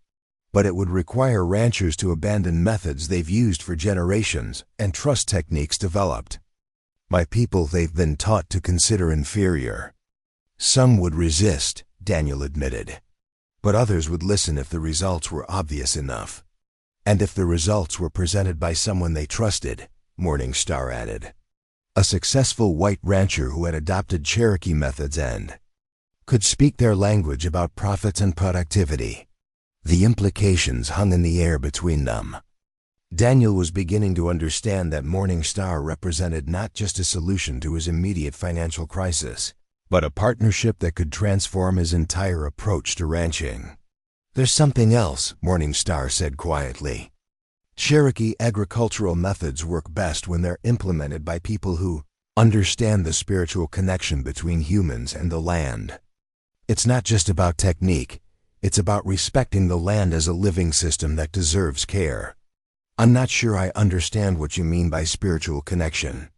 But it would require ranchers to abandon methods they've used for generations and trust techniques developed by people they've been taught to consider inferior. Some would resist, Daniel admitted. But others would listen if the results were obvious enough. And if the results were presented by someone they trusted, Morningstar added. A successful white rancher who had adopted Cherokee methods and could speak their language about profits and productivity. The implications hung in the air between them. Daniel was beginning to understand that Morningstar represented not just a solution to his immediate financial crisis, but a partnership that could transform his entire approach to ranching. There's something else, Morningstar said quietly. Cherokee agricultural methods work best when they're implemented by people who understand the spiritual connection between humans and the land. It's not just about technique, it's about respecting the land as a living system that deserves care. I'm not sure I understand what you mean by spiritual connection.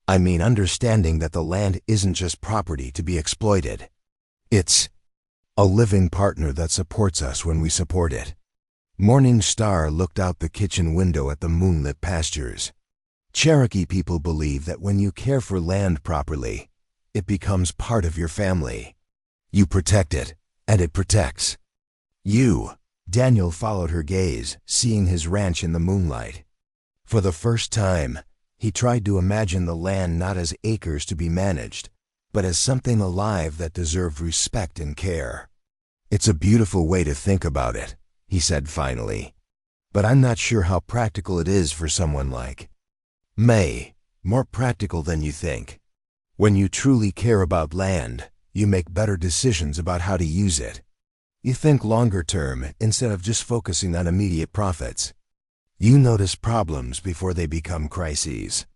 I mean understanding that the land isn't just property to be exploited. It's a living partner that supports us when we support it. Morningstar looked out the kitchen window at the moonlit pastures. Cherokee people believe that when you care for land properly, it becomes part of your family. You protect it, and it protects you. Daniel followed her gaze, seeing his ranch in the moonlight. For the first time, he tried to imagine the land not as acres to be managed, but as something alive that deserved respect and care. It's a beautiful way to think about it, he said finally. But I'm not sure how practical it is for someone like May. More practical than you think. When you truly care about land, you make better decisions about how to use it. You think longer term instead of just focusing on immediate profits. You notice problems before they become crises.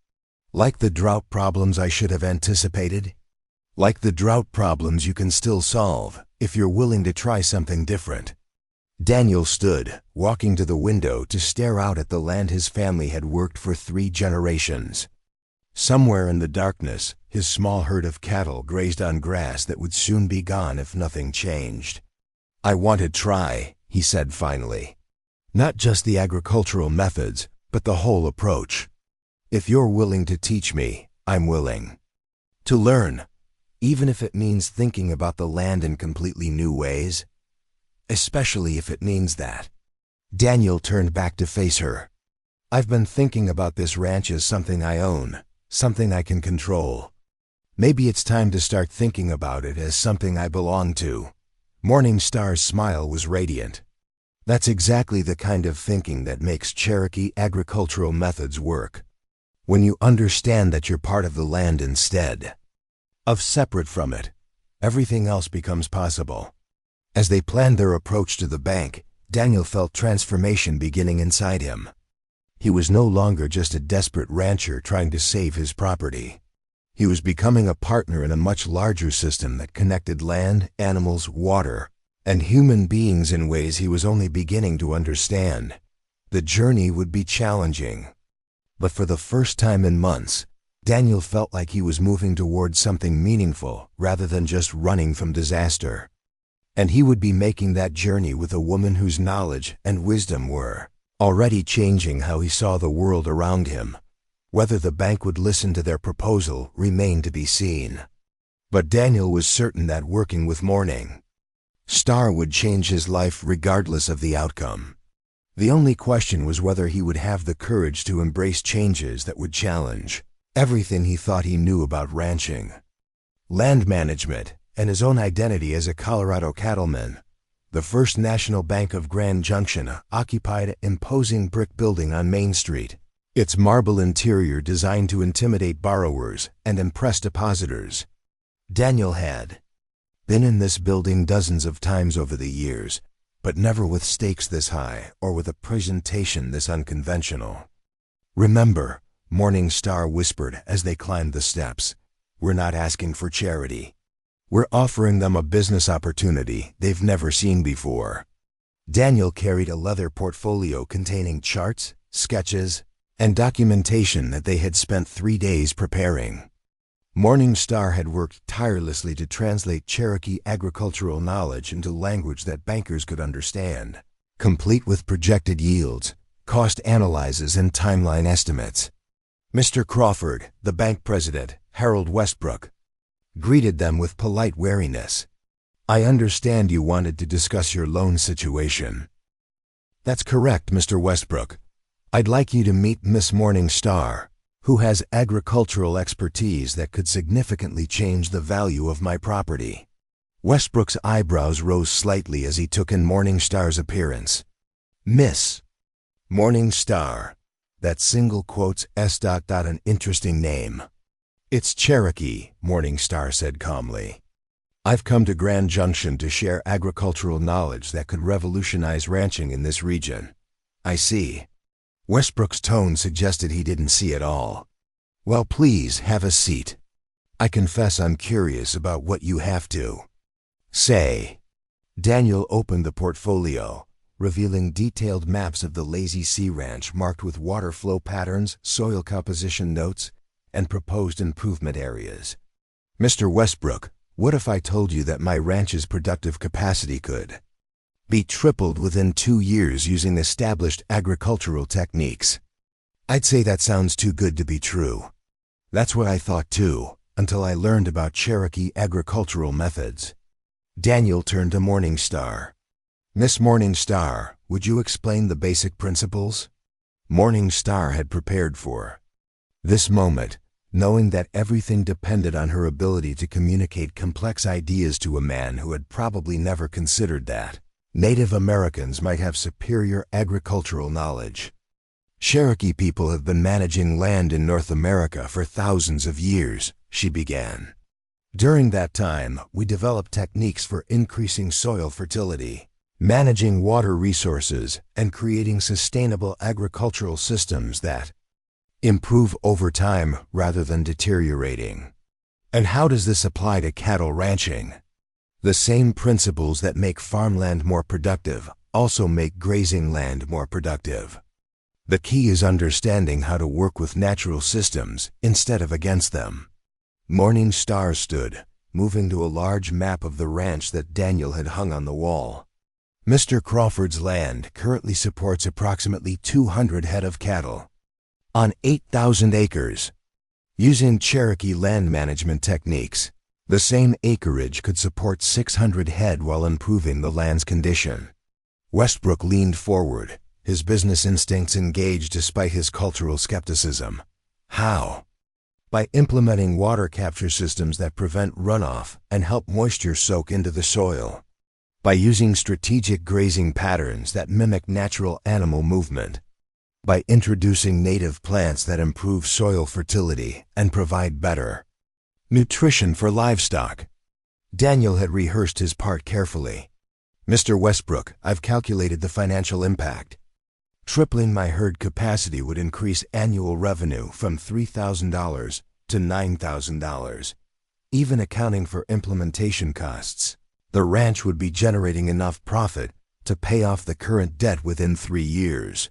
Like the drought problems I should have anticipated. Like the drought problems you can still solve if you're willing to try something different. Daniel stood, walking to the window to stare out at the land his family had worked for 3 generations. Somewhere in the darkness, his small herd of cattle grazed on grass that would soon be gone if nothing changed. I want to try, he said finally. Not just the agricultural methods, but the whole approach. If you're willing to teach me, I'm willing to learn, even if it means thinking about the land in completely new ways. Especially if it means that. Daniel turned back to face her. I've been thinking about this ranch as something I own, something I can control. Maybe it's time to start thinking about it as something I belong to. Morningstar's smile was radiant. That's exactly the kind of thinking that makes Cherokee agricultural methods work. When you understand that you're part of the land instead of separate from it, everything else becomes possible. As they planned their approach to the bank, Daniel felt transformation beginning inside him. He was no longer just a desperate rancher trying to save his property. He was becoming a partner in a much larger system that connected land, animals, water, and human beings in ways he was only beginning to understand. The journey would be challenging. But for the first time in months, Daniel felt like he was moving towards something meaningful rather than just running from disaster. And he would be making that journey with a woman whose knowledge and wisdom were already changing how he saw the world around him. Whether the bank would listen to their proposal remained to be seen. But Daniel was certain that working with Morning Star would change his life regardless of the outcome. The only question was whether he would have the courage to embrace changes that would challenge everything he thought he knew about ranching, land management, and his own identity as a Colorado cattleman. The First National Bank of Grand Junction occupied an imposing brick building on Main Street, its marble interior designed to intimidate borrowers and impress depositors. Daniel had been in this building dozens of times over the years, but never with stakes this high or with a presentation this unconventional. "Remember," Morning Star whispered as they climbed the steps, "we're not asking for charity. We're offering them a business opportunity they've never seen before." Daniel carried a leather portfolio containing charts, sketches, and documentation that they had spent 3 days preparing. Morning Star had worked tirelessly to translate Cherokee agricultural knowledge into language that bankers could understand, complete with projected yields, cost analyses, and timeline estimates. Mr. Crawford, the bank president, Harold Westbrook, greeted them with polite wariness. "I understand you wanted to discuss your loan situation." "That's correct, Mr. Westbrook. I'd like you to meet Miss Morning Star, who has agricultural expertise that could significantly change the value of my property." Westbrook's eyebrows rose slightly as he took in Morning Star's appearance. "Miss Morning Star. That single quotes S. An interesting name." "It's Cherokee," Morning Star said calmly. "I've come to Grand Junction to share agricultural knowledge that could revolutionize ranching in this region." "I see." Westbrook's tone suggested he didn't see it all. "Well, please have a seat. I confess I'm curious about what you have to say." Daniel opened the portfolio, revealing detailed maps of the Lazy Sea Ranch marked with water flow patterns, soil composition notes, and proposed improvement areas. "Mr. Westbrook, what if I told you that my ranch's productive capacity could be tripled within 2 years using established agricultural techniques?" "I'd say that sounds too good to be true." "That's what I thought too, until I learned about Cherokee agricultural methods." Daniel turned to Morning Star. "Miss Morning Star, would you explain the basic principles?" Morning Star had prepared for this moment, knowing that everything depended on her ability to communicate complex ideas to a man who had probably never considered that Native Americans might have superior agricultural knowledge. "Cherokee people have been managing land in North America for thousands of years," she began. "During that time, we developed techniques for increasing soil fertility, managing water resources, and creating sustainable agricultural systems that improve over time rather than deteriorating." "And how does this apply to cattle ranching?" "The same principles that make farmland more productive also make grazing land more productive. The key is understanding how to work with natural systems instead of against them." Morning Star stood, moving to a large map of the ranch that Daniel had hung on the wall. "Mr. Crawford's land currently supports approximately 200 head of cattle on 8,000 acres. Using Cherokee land management techniques, the same acreage could support 600 head while improving the land's condition." Westbrook leaned forward, his business instincts engaged despite his cultural skepticism. "How?" "By implementing water capture systems that prevent runoff and help moisture soak into the soil. By using strategic grazing patterns that mimic natural animal movement. By introducing native plants that improve soil fertility and provide better nutrition for livestock." Daniel had rehearsed his part carefully. "Mr. Westbrook, I've calculated the financial impact. Tripling my herd capacity would increase annual revenue from $3,000 to $9,000. Even accounting for implementation costs, the ranch would be generating enough profit to pay off the current debt within 3 years.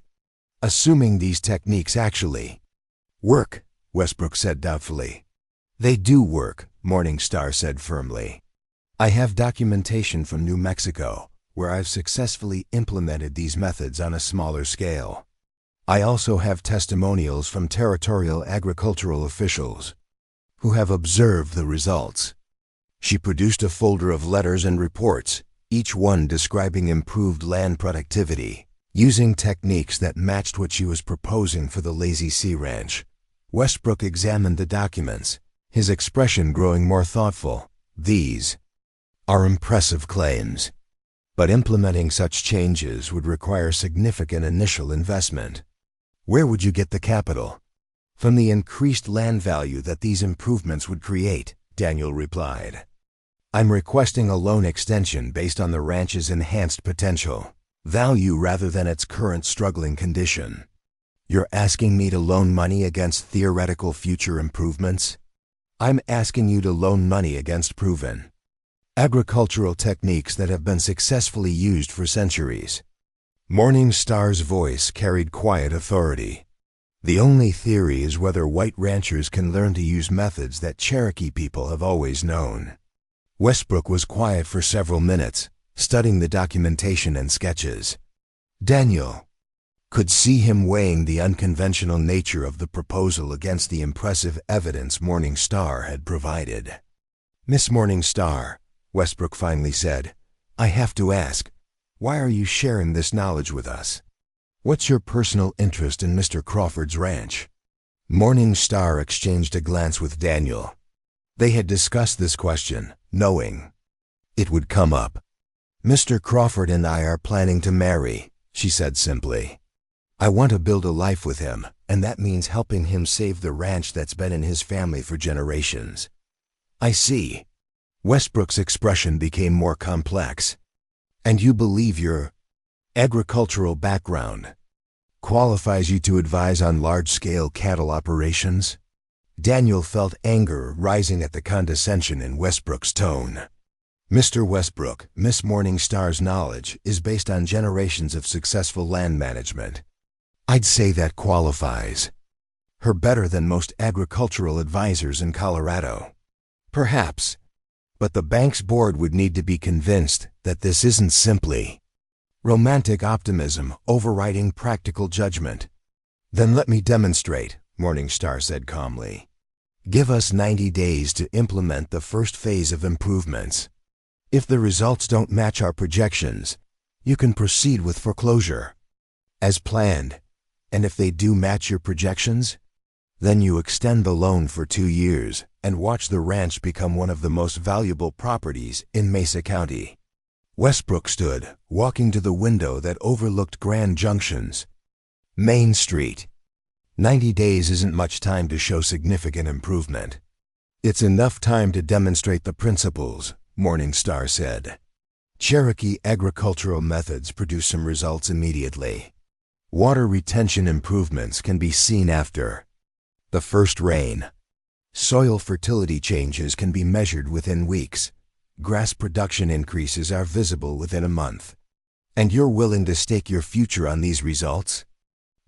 Assuming these techniques actually work," Westbrook said doubtfully. "They do work," Morning Star said firmly. "I have documentation from New Mexico, where I've successfully implemented these methods on a smaller scale. I also have testimonials from territorial agricultural officials who have observed the results. She produced a folder of letters and reports, each one describing improved land productivity, using techniques that matched what she was proposing for the Lazy Sea Ranch. Westbrook examined the documents, his expression growing more thoughtful. These are impressive claims, but implementing such changes would require significant initial investment. Where would you get the capital? From the increased land value that these improvements would create, Daniel replied. I'm requesting a loan extension based on the ranch's enhanced potential value rather than its current struggling condition. You're asking me to loan money against theoretical future improvements? I'm asking you to loan money against proven agricultural techniques that have been successfully used for centuries. Morning Star's voice carried quiet authority. The only theory is whether white ranchers can learn to use methods that Cherokee people have always known. Westbrook was quiet for several minutes, studying the documentation and sketches. Daniel could see him weighing the unconventional nature of the proposal against the impressive evidence Morning Star had provided. Miss Morning Star, Westbrook finally said, I have to ask, why are you sharing this knowledge with us? What's your personal interest in Mr. Crawford's ranch? Morning Star exchanged a glance with Daniel. They had discussed this question, knowing it would come up. Mr. Crawford and I are planning to marry, she said simply. I want to build a life with him, and that means helping him save the ranch that's been in his family for generations. I see. Westbrook's expression became more complex. And you believe your agricultural background qualifies you to advise on large-scale cattle operations? Daniel felt anger rising at the condescension in Westbrook's tone. Mr. Westbrook, Miss Morning Star's knowledge is based on generations of successful land management. I'd say that qualifies her better than most agricultural advisors in Colorado. Perhaps, but the bank's board would need to be convinced that this isn't simply romantic optimism overriding practical judgment. Then let me demonstrate, Morning Star said calmly. Give us 90 days to implement the first phase of improvements. If the results don't match our projections, you can proceed with foreclosure as planned. And if they do match your projections, then you extend the loan for 2 years and watch the ranch become one of the most valuable properties in Mesa County. Westbrook stood, walking to the window that overlooked Grand Junction's Main Street. 90 days isn't much time to show significant improvement. It's enough time to demonstrate the principles, Morning Star said. Cherokee agricultural methods produce some results immediately. Water retention improvements can be seen after the first rain. Soil fertility changes can be measured within weeks. Grass production increases are visible within a month. And you're willing to stake your future on these results?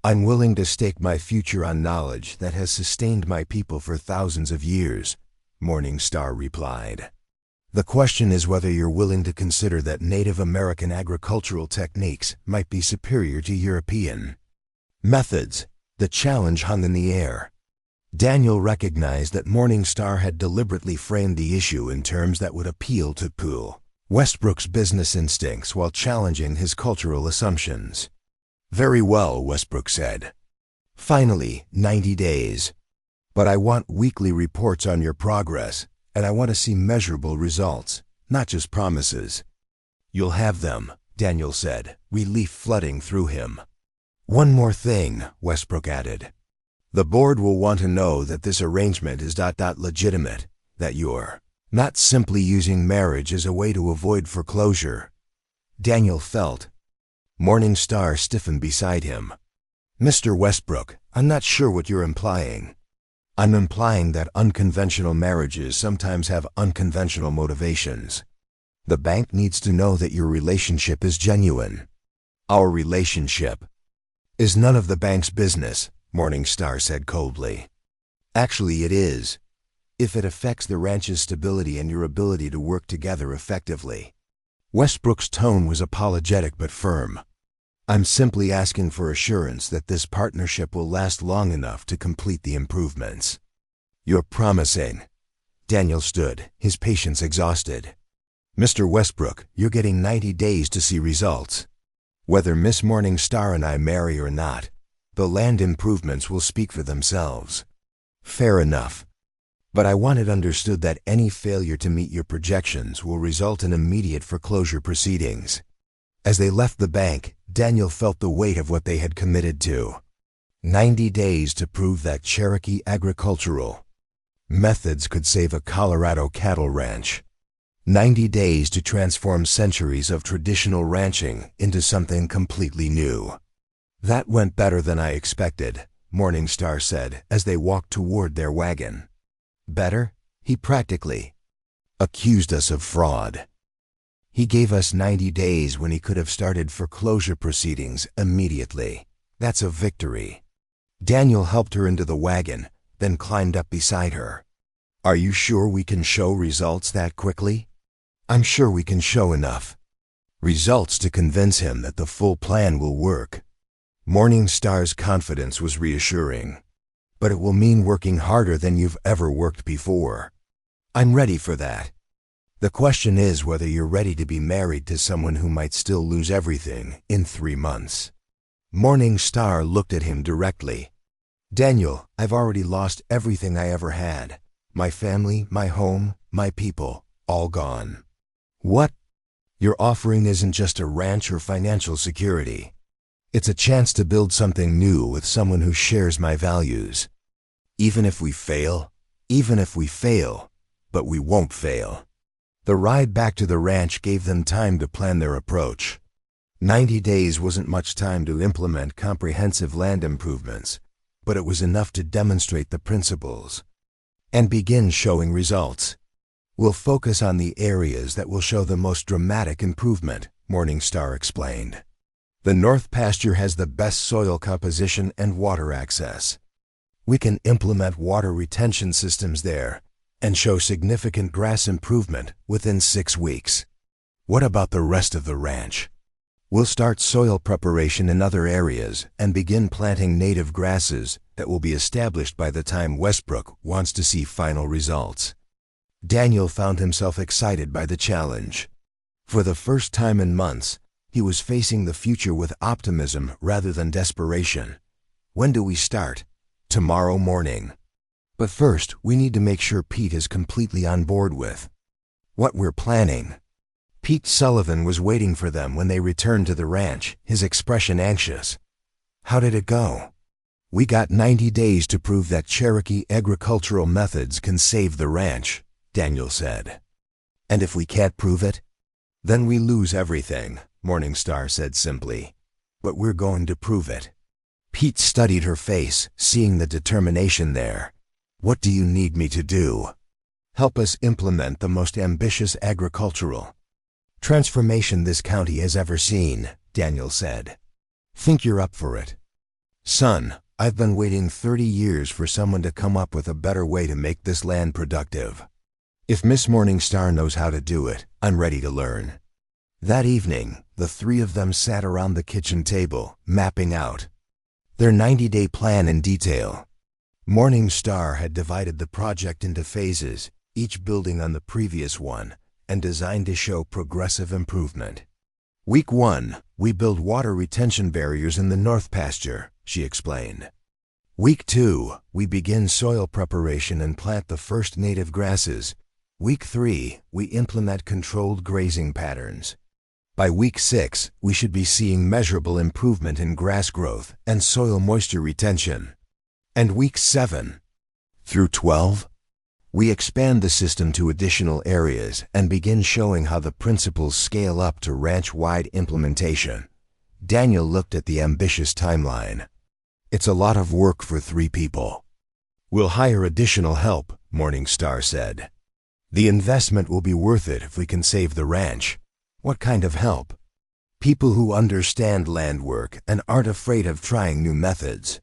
I'm willing to stake my future on knowledge that has sustained my people for thousands of years, Morning Star replied. The question is whether you're willing to consider that Native American agricultural techniques might be superior to European methods. The challenge hung in the air. Daniel recognized that Morning Star had deliberately framed the issue in terms that would appeal to Westbrook's business instincts while challenging his cultural assumptions. Very well, Westbrook said. Finally, 90 days. But I want weekly reports on your progress, and I want to see measurable results, not just promises. You'll have them, Daniel said, relief flooding through him. One more thing, Westbrook added. The board will want to know that this arrangement is legitimate, that you're not simply using marriage as a way to avoid foreclosure. Daniel felt Morning Star stiffen beside him. Mr. Westbrook, I'm not sure what you're implying. I'm implying that unconventional marriages sometimes have unconventional motivations. The bank needs to know that your relationship is genuine. Our relationship is none of the bank's business, Morning Star said coldly. Actually, it is, if it affects the ranch's stability and your ability to work together effectively. Westbrook's tone was apologetic but firm. I'm simply asking for assurance that this partnership will last long enough to complete the improvements. You're promising. Daniel stood, his patience exhausted. Mr. Westbrook, you're getting 90 days to see results. Whether Miss Morningstar and I marry or not, the land improvements will speak for themselves. Fair enough. But I want it understood that any failure to meet your projections will result in immediate foreclosure proceedings. As they left the bank, Daniel felt the weight of what they had committed to. 90 days to prove that Cherokee agricultural methods could save a Colorado cattle ranch. 90 days to transform centuries of traditional ranching into something completely new. That went better than I expected, Morningstar said as they walked toward their wagon. Better? He practically accused us of fraud. He gave us 90 days when he could have started foreclosure proceedings immediately. That's a victory. Daniel helped her into the wagon, then climbed up beside her. Are you sure we can show results that quickly? I'm sure we can show enough results to convince him that the full plan will work. Morningstar's confidence was reassuring. But it will mean working harder than you've ever worked before. I'm ready for that. The question is whether you're ready to be married to someone who might still lose everything in 3 months. Morningstar looked at him directly. Daniel, I've already lost everything I ever had. My family, my home, my people, all gone. What? Your offering isn't just a ranch or financial security. It's a chance to build something new with someone who shares my values. Even if we fail, but we won't fail. The ride back to the ranch gave them time to plan their approach. 90 days wasn't much time to implement comprehensive land improvements, but it was enough to demonstrate the principles and begin showing results. We'll focus on the areas that will show the most dramatic improvement, Morningstar explained. The North Pasture has the best soil composition and water access. We can implement water retention systems there and show significant grass improvement within 6 weeks. What about the rest of the ranch? We'll start soil preparation in other areas and begin planting native grasses that will be established by the time Westbrook wants to see final results. Daniel found himself excited by the challenge. For the first time in months, he was facing the future with optimism rather than desperation. When do we start? Tomorrow morning. But first, we need to make sure Pete is completely on board with what we're planning. Pete Sullivan was waiting for them when they returned to the ranch, his expression anxious. How did it go? We got 90 days to prove that Cherokee agricultural methods can save the ranch, Daniel said. And if we can't prove it? Then we lose everything, Morningstar said simply. But we're going to prove it. Pete studied her face, seeing the determination there. What do you need me to do? Help us implement the most ambitious agricultural transformation this county has ever seen, Daniel said. Think you're up for it? Son, I've been waiting 30 years for someone to come up with a better way to make this land productive. If Miss Morningstar knows how to do it, I'm ready to learn. That evening, the 3 of them sat around the kitchen table, mapping out their 90-day plan in detail. Morningstar had divided the project into phases, each building on the previous one, and designed to show progressive improvement. Week 1, we build water retention barriers in the North Pasture, she explained. Week 2, we begin soil preparation and plant the first native grasses. Week 3, we implement controlled grazing patterns. By week 6, we should be seeing measurable improvement in grass growth and soil moisture retention. And week 7 through 12, we expand the system to additional areas and begin showing how the principles scale up to ranch-wide implementation. Daniel looked at the ambitious timeline. It's a lot of work for 3 people. We'll hire additional help, Morningstar said. The investment will be worth it if we can save the ranch. What kind of help? People who understand land work and aren't afraid of trying new methods.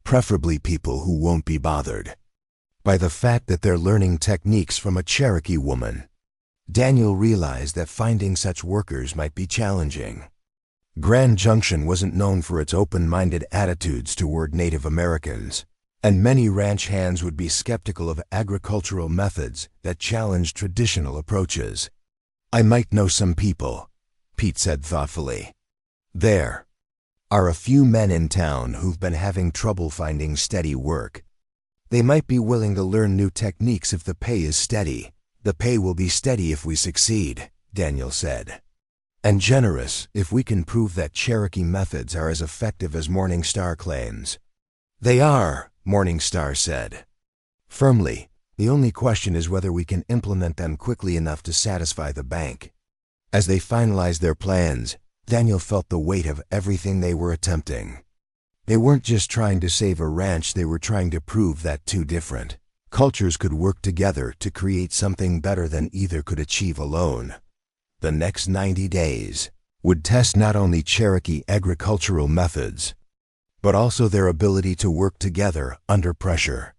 Preferably people who won't be bothered by the fact that they're learning techniques from a Cherokee woman. Daniel realized that finding such workers might be challenging. Grand Junction wasn't known for its open-minded attitudes toward Native Americans, and many ranch hands would be skeptical of agricultural methods that challenged traditional approaches. "I might know some people," Pete said thoughtfully. "There are a few men in town who've been having trouble finding steady work. They might be willing to learn new techniques if the pay is steady. The pay will be steady if we succeed," Daniel said. "And generous if we can prove that Cherokee methods are as effective as Morningstar claims." "They are," Morningstar said. "Firmly, the only question is whether we can implement them quickly enough to satisfy the bank." As they finalized their plans, Daniel felt the weight of everything they were attempting. They weren't just trying to save a ranch, they were trying to prove that two different cultures could work together to create something better than either could achieve alone. The next 90 days would test not only Cherokee agricultural methods, but also their ability to work together under pressure.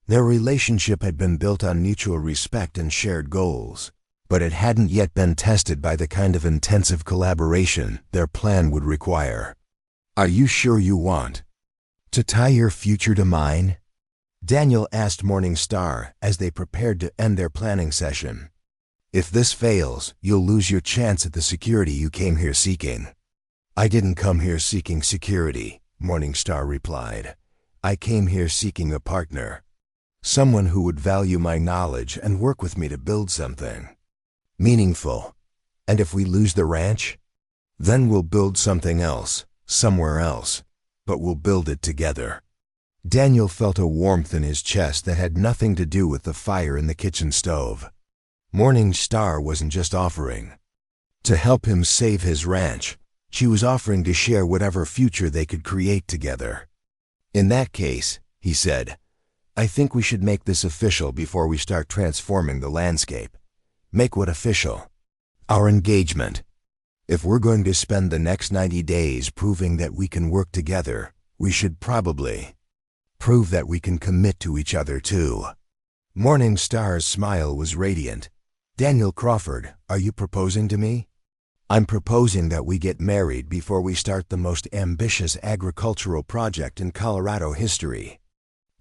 Their relationship had been built on mutual respect and shared goals, but it hadn't yet been tested by the kind of intensive collaboration their plan would require. "Are you sure you want to tie your future to mine?" Daniel asked Morningstar as they prepared to end their planning session. "If this fails, you'll lose your chance at the security you came here seeking." "I didn't come here seeking security," Morningstar replied. "I came here seeking a partner. Someone who would value my knowledge and work with me to build something meaningful. And if we lose the ranch, then we'll build something else, somewhere else, but we'll build it together." Daniel felt a warmth in his chest that had nothing to do with the fire in the kitchen stove. Morningstar wasn't just offering to help him save his ranch, she was offering to share whatever future they could create together. "In that case," he said, "I think we should make this official before we start transforming the landscape." "Make what official?" "Our engagement. If we're going to spend the next 90 days proving that we can work together, we should probably prove that we can commit to each other too." Morningstar's smile was radiant. "Daniel Crawford, are you proposing to me?" "I'm proposing that we get married before we start the most ambitious agricultural project in Colorado history.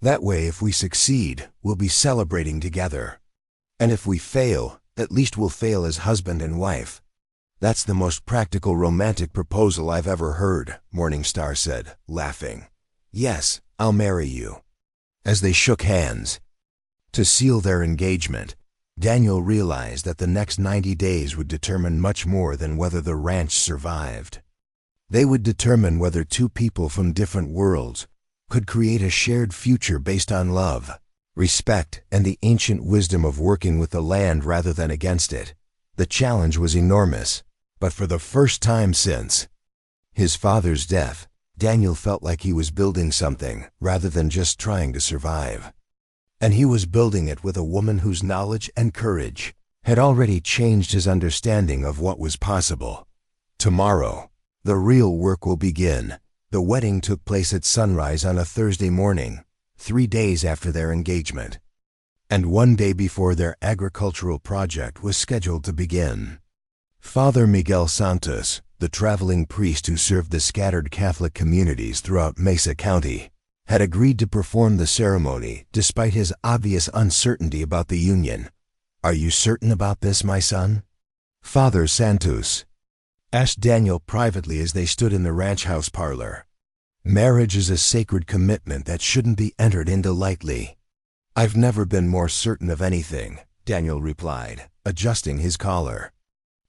That way, if we succeed, we'll be celebrating together. And if we fail, at least we'll fail as husband and wife." "That's the most practical romantic proposal I've ever heard," Morningstar said, laughing. "Yes, I'll marry you." As they shook hands to seal their engagement, Daniel realized that the next 90 days would determine much more than whether the ranch survived. They would determine whether two people from different worlds could create a shared future based on love, respect, and the ancient wisdom of working with the land rather than against it. The challenge was enormous, but for the first time since his father's death, Daniel felt like he was building something rather than just trying to survive. And he was building it with a woman whose knowledge and courage had already changed his understanding of what was possible. Tomorrow, the real work will begin. The wedding took place at sunrise on a Thursday morning, 3 days after their engagement, and 1 day before their agricultural project was scheduled to begin. Father Miguel Santos, the traveling priest who served the scattered Catholic communities throughout Mesa County, had agreed to perform the ceremony despite his obvious uncertainty about the union. "Are you certain about this, my son?" Father Santos asked Daniel privately as they stood in the ranch house parlor. "Marriage is a sacred commitment that shouldn't be entered into lightly." "I've never been more certain of anything," Daniel replied, adjusting his collar.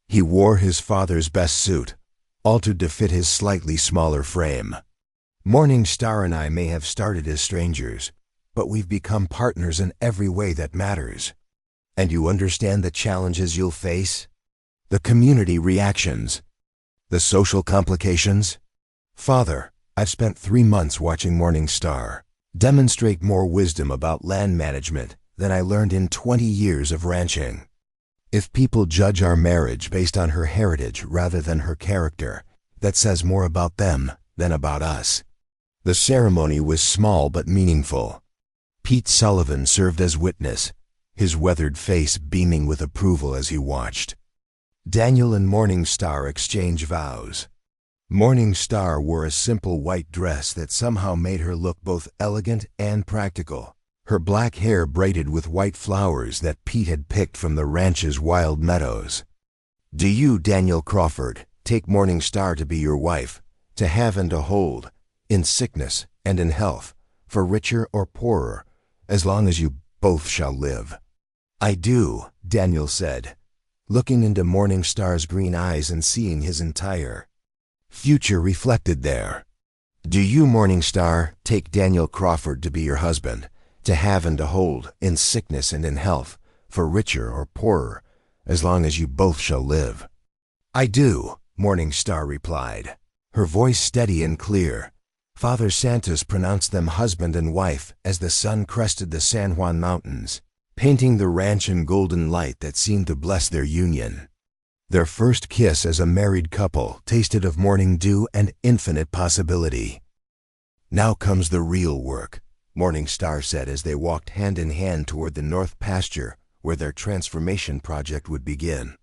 He wore his father's best suit, altered to fit his slightly smaller frame. "Morningstar and I may have started as strangers, but we've become partners in every way that matters. And you understand the challenges you'll face? The community reactions, the social complications? Father, I've spent 3 months watching Morningstar demonstrate more wisdom about land management than I learned in 20 years of ranching. If people judge our marriage based on her heritage rather than her character, that says more about them than about us." The ceremony was small but meaningful. Pete Sullivan served as witness, his weathered face beaming with approval as he watched. Daniel and Morningstar exchanged vows. Morning Star wore a simple white dress that somehow made her look both elegant and practical, her black hair braided with white flowers that Pete had picked from the ranch's wild meadows. "Do you, Daniel Crawford, take Morning Star to be your wife, to have and to hold, in sickness and in health, for richer or poorer, as long as you both shall live?" "I do," Daniel said, looking into Morning Star's green eyes and seeing his entire future reflected there. "Do you, Morning Star, take Daniel Crawford to be your husband, to have and to hold, in sickness and in health, for richer or poorer, as long as you both shall live?" "I do," Morning Star replied, her voice steady and clear. Father Santos pronounced them husband and wife as the sun crested the San Juan Mountains, painting the ranch in golden light that seemed to bless their union. Their first kiss as a married couple tasted of morning dew and infinite possibility. "Now comes the real work," Morning Star said as they walked hand in hand toward the north pasture where their transformation project would begin.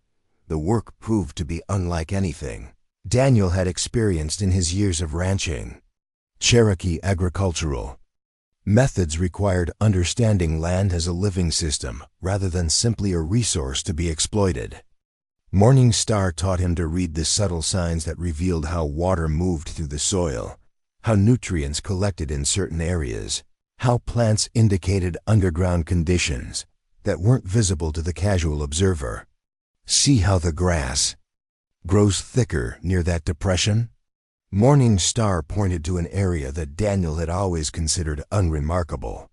The work proved to be unlike anything Daniel had experienced in his years of ranching. Cherokee agricultural methods required understanding land as a living system rather than simply a resource to be exploited. Morning Star taught him to read the subtle signs that revealed how water moved through the soil, how nutrients collected in certain areas, how plants indicated underground conditions that weren't visible to the casual observer. "See how the grass grows thicker near that depression?" Morning Star pointed to an area that Daniel had always considered unremarkable.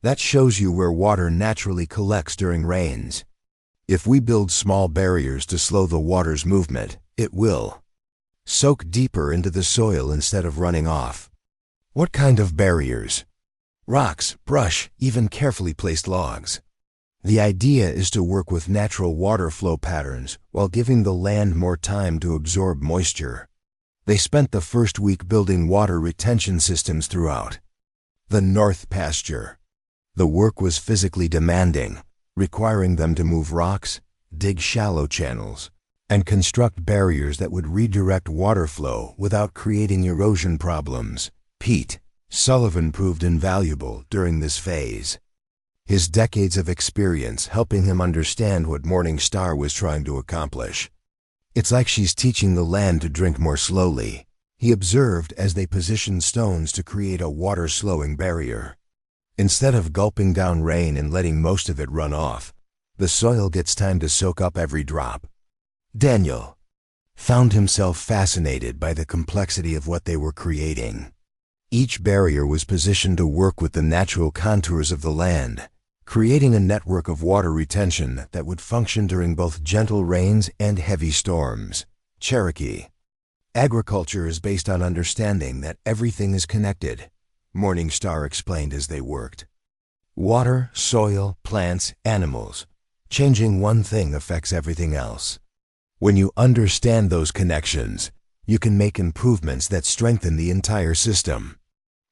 "That shows you where water naturally collects during rains. If we build small barriers to slow the water's movement, it will soak deeper into the soil instead of running off." "What kind of barriers?" "Rocks, brush, even carefully placed logs. The idea is to work with natural water flow patterns while giving the land more time to absorb moisture." They spent the first week building water retention systems throughout the north pasture. The work was physically demanding, requiring them to move rocks, dig shallow channels, and construct barriers that would redirect water flow without creating erosion problems. Pete Sullivan proved invaluable during this phase, his decades of experience helping him understand what Morning Star was trying to accomplish. "It's like she's teaching the land to drink more slowly," he observed as they positioned stones to create a water-slowing barrier. "Instead of gulping down rain and letting most of it run off, the soil gets time to soak up every drop." Daniel found himself fascinated by the complexity of what they were creating. Each barrier was positioned to work with the natural contours of the land, creating a network of water retention that would function during both gentle rains and heavy storms. Cherokee agriculture is based on understanding that everything is connected, Morning Star explained as they worked. "Water, soil, plants, animals. Changing one thing affects everything else. When you understand those connections, you can make improvements that strengthen the entire system."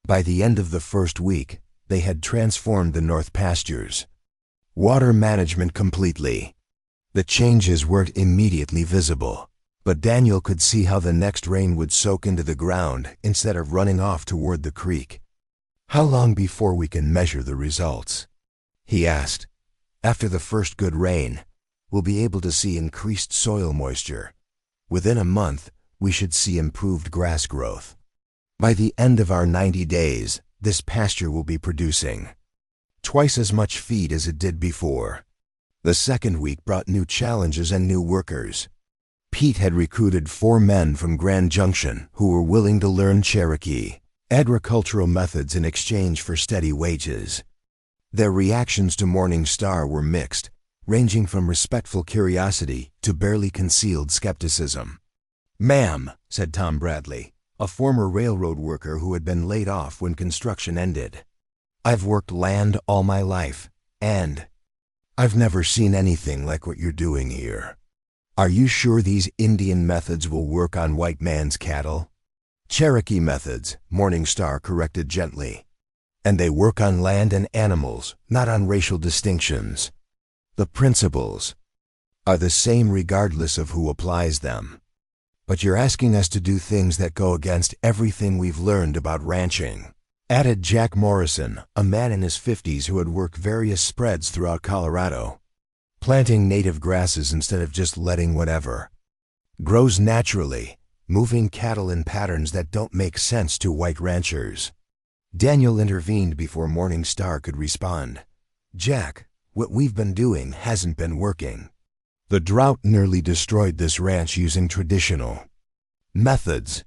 By the end of the first week, they had transformed the north pastures. Water management completely. The changes weren't immediately visible, but Daniel could see how the next rain would soak into the ground instead of running off toward the creek. "How long before we can measure the results?" he asked. "After the first good rain, we'll be able to see increased soil moisture. Within a month, we should see improved grass growth. By the end of our 90 days, this pasture will be producing twice as much feed as it did before." The second week brought new challenges and new workers. Pete had recruited 4 men from Grand Junction who were willing to learn Cherokee agricultural methods in exchange for steady wages. Their reactions to Morning Star were mixed, ranging from respectful curiosity to barely concealed skepticism. "Ma'am," said Tom Bradley, a former railroad worker who had been laid off when construction ended, "I've worked land all my life, and I've never seen anything like what you're doing here. Are you sure these Indian methods will work on white man's cattle?" "Cherokee methods," Morning Star corrected gently. "And they work on land and animals, not on racial distinctions. The principles are the same regardless of who applies them." But you're asking us to do things that go against everything we've learned about ranching," added Jack Morrison, a man in his 50s who had worked various spreads throughout Colorado. "Planting native grasses instead of just letting whatever grows naturally, moving cattle in patterns that don't make sense to white ranchers." Daniel intervened before Morning Star could respond. "Jack, what we've been doing hasn't been working. The drought nearly destroyed this ranch using traditional methods.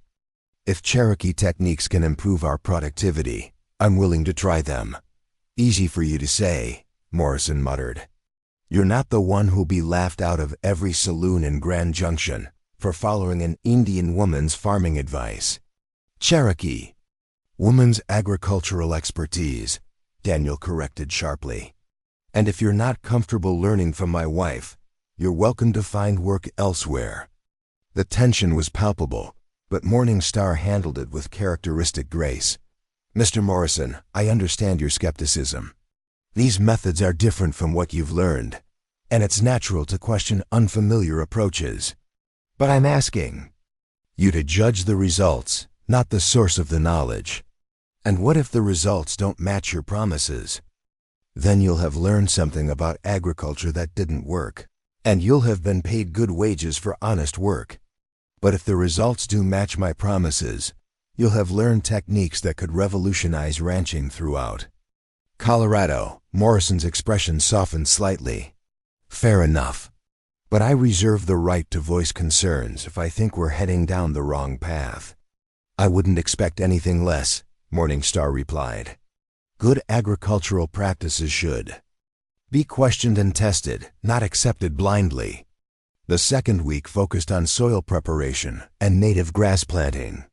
If Cherokee techniques can improve our productivity, I'm willing to try them." "Easy for you to say," Morrison muttered. "You're not the one who'll be laughed out of every saloon in Grand Junction for following an Indian woman's farming advice." "Cherokee woman's agricultural expertise," Daniel corrected sharply. "And if you're not comfortable learning from my wife, you're welcome to find work elsewhere." The tension was palpable, but Morning Star handled it with characteristic grace. "Mr. Morrison, I understand your skepticism. These methods are different from what you've learned, and it's natural to question unfamiliar approaches. But I'm asking you to judge the results, not the source of the knowledge. And what if the results don't match your promises? Then you'll have learned something about agriculture that didn't work, and you'll have been paid good wages for honest work. But if the results do match my promises, you'll have learned techniques that could revolutionize ranching throughout Colorado." Morrison's expression softened slightly. "Fair enough. But I reserve the right to voice concerns if I think we're heading down the wrong path." "I wouldn't expect anything less," Morning Star replied. "Good agricultural practices should be questioned and tested, not accepted blindly." The second week focused on soil preparation and native grass planting.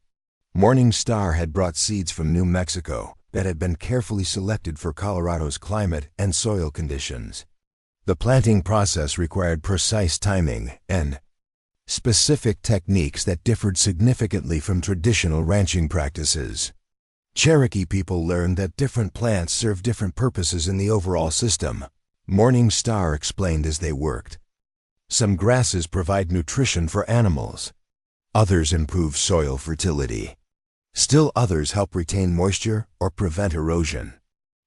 Morning Star had brought seeds from New Mexico that had been carefully selected for Colorado's climate and soil conditions. The planting process required precise timing and specific techniques that differed significantly from traditional ranching practices. Cherokee people learned that different plants serve different purposes in the overall system, Morning Star explained as they worked. Some grasses provide nutrition for animals. Others improve soil fertility. Still others help retain moisture or prevent erosion.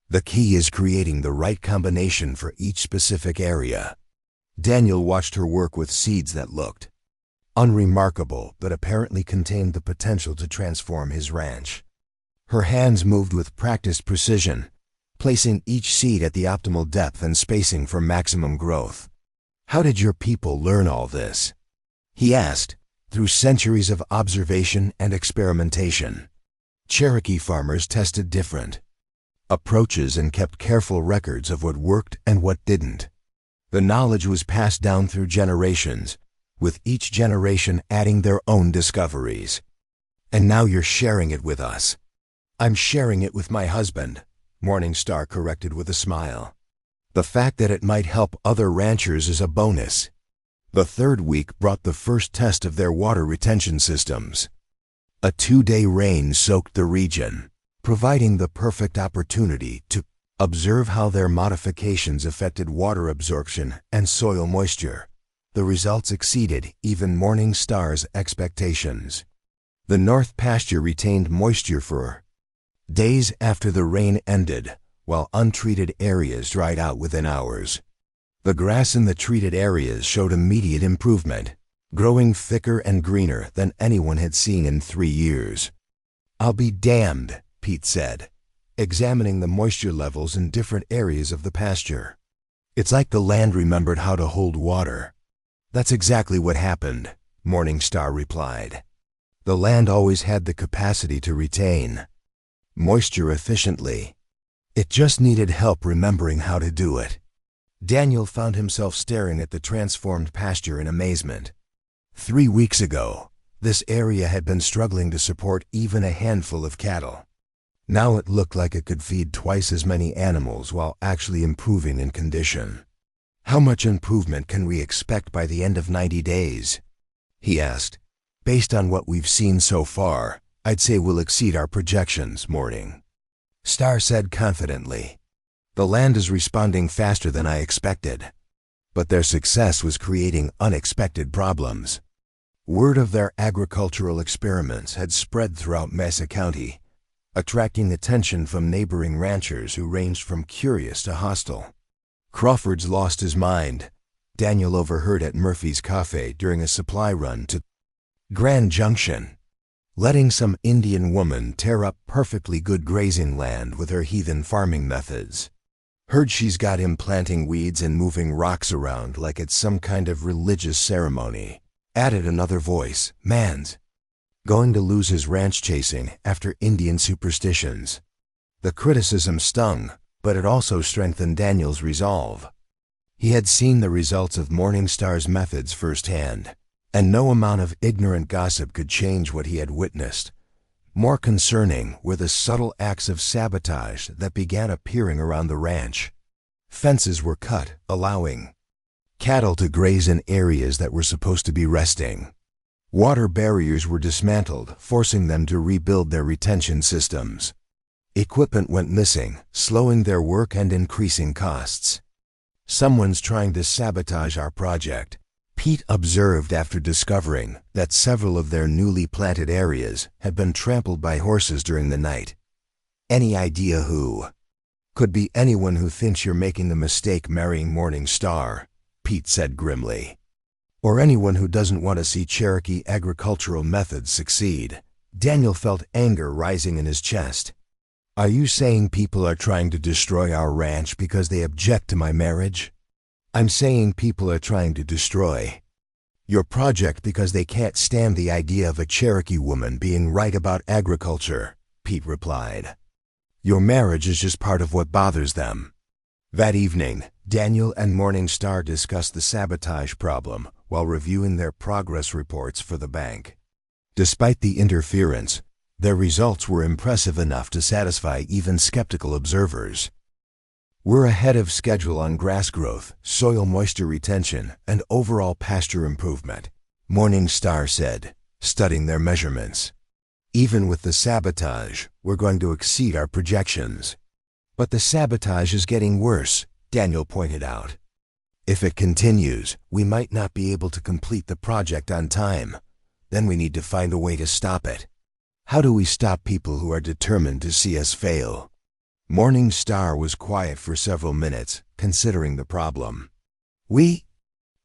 The key is creating the right combination for each specific area. Daniel watched her work with seeds that looked unremarkable but apparently contained the potential to transform his ranch. Her hands moved with practiced precision, placing each seed at the optimal depth and spacing for maximum growth. "How did your people learn all this?" he asked. "Through centuries of observation and experimentation. Cherokee farmers tested different approaches and kept careful records of what worked and what didn't. The knowledge was passed down through generations, with each generation adding their own discoveries. And now you're sharing it with us." "I'm sharing it with my husband," Morning Star corrected with a smile. "The fact that it might help other ranchers is a bonus." The third week brought the first test of their water retention systems. A 2-day rain soaked the region, providing the perfect opportunity to observe how their modifications affected water absorption and soil moisture. The results exceeded even Morning Star's expectations. The north pasture retained moisture for days after the rain ended, while untreated areas dried out within hours. The grass in the treated areas showed immediate improvement, growing thicker and greener than anyone had seen in 3 years. "I'll be damned," Pete said, examining the moisture levels in different areas of the pasture. "It's like the land remembered how to hold water." "That's exactly what happened," Morning Star replied. "The land always had the capacity to retain moisture efficiently. It just needed help remembering how to do it." Daniel found himself staring at the transformed pasture in amazement. 3 weeks ago, this area had been struggling to support even a handful of cattle. Now it looked like it could feed twice as many animals while actually improving in condition. "How much improvement can we expect by the end of 90 days?" he asked. "Based on what we've seen so far, I'd say we'll exceed our projections." Morning Star said confidently. "The land is responding faster than I expected, but their success was creating unexpected problems." Word of their agricultural experiments had spread throughout Mesa County, attracting attention from neighboring ranchers who ranged from curious to hostile. Crawford's lost his mind, Daniel overheard at Murphy's Cafe during a supply run to Grand Junction, letting some Indian woman tear up perfectly good grazing land with her heathen farming methods. Heard she's got him planting weeds and moving rocks around like it's some kind of religious ceremony. Added another voice, man's going to lose his ranch chasing after Indian superstitions. The criticism stung, but it also strengthened Daniel's resolve. He had seen the results of Morningstar's methods firsthand, and no amount of ignorant gossip could change what he had witnessed. More concerning were the subtle acts of sabotage that began appearing around the ranch. Fences were cut, allowing cattle to graze in areas that were supposed to be resting. Water barriers were dismantled, forcing them to rebuild their retention systems. Equipment went missing, slowing their work and increasing costs. Someone's trying to sabotage our project, Pete observed after discovering that several of their newly planted areas had been trampled by horses during the night. Any idea who? Could be anyone who thinks you're making the mistake marrying Morningstar, Pete said grimly. Or anyone who doesn't want to see Cherokee agricultural methods succeed. Daniel felt anger rising in his chest. Are you saying people are trying to destroy our ranch because they object to my marriage? I'm saying people are trying to destroy your project because they can't stand the idea of a Cherokee woman being right about agriculture, Pete replied. Your marriage is just part of what bothers them. That evening, Daniel and Morningstar discussed the sabotage problem while reviewing their progress reports for the bank. Despite the interference, their results were impressive enough to satisfy even skeptical observers. We're ahead of schedule on grass growth, soil moisture retention, and overall pasture improvement, Morningstar said, studying their measurements. Even with the sabotage, we're going to exceed our projections. But the sabotage is getting worse, Daniel pointed out. If it continues, we might not be able to complete the project on time. Then we need to find a way to stop it. How do we stop people who are determined to see us fail? Morningstar was quiet for several minutes, considering the problem. We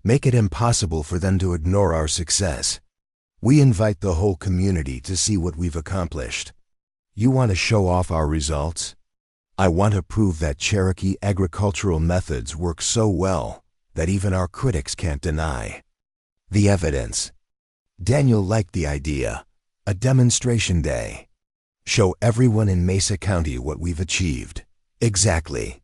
make it impossible for them to ignore our success. We invite the whole community to see what we've accomplished. You want to show off our results? I want to prove that Cherokee agricultural methods work so well that even our critics can't deny the evidence. Daniel liked the idea. A demonstration day. Show everyone in Mesa County what we've achieved. Exactly.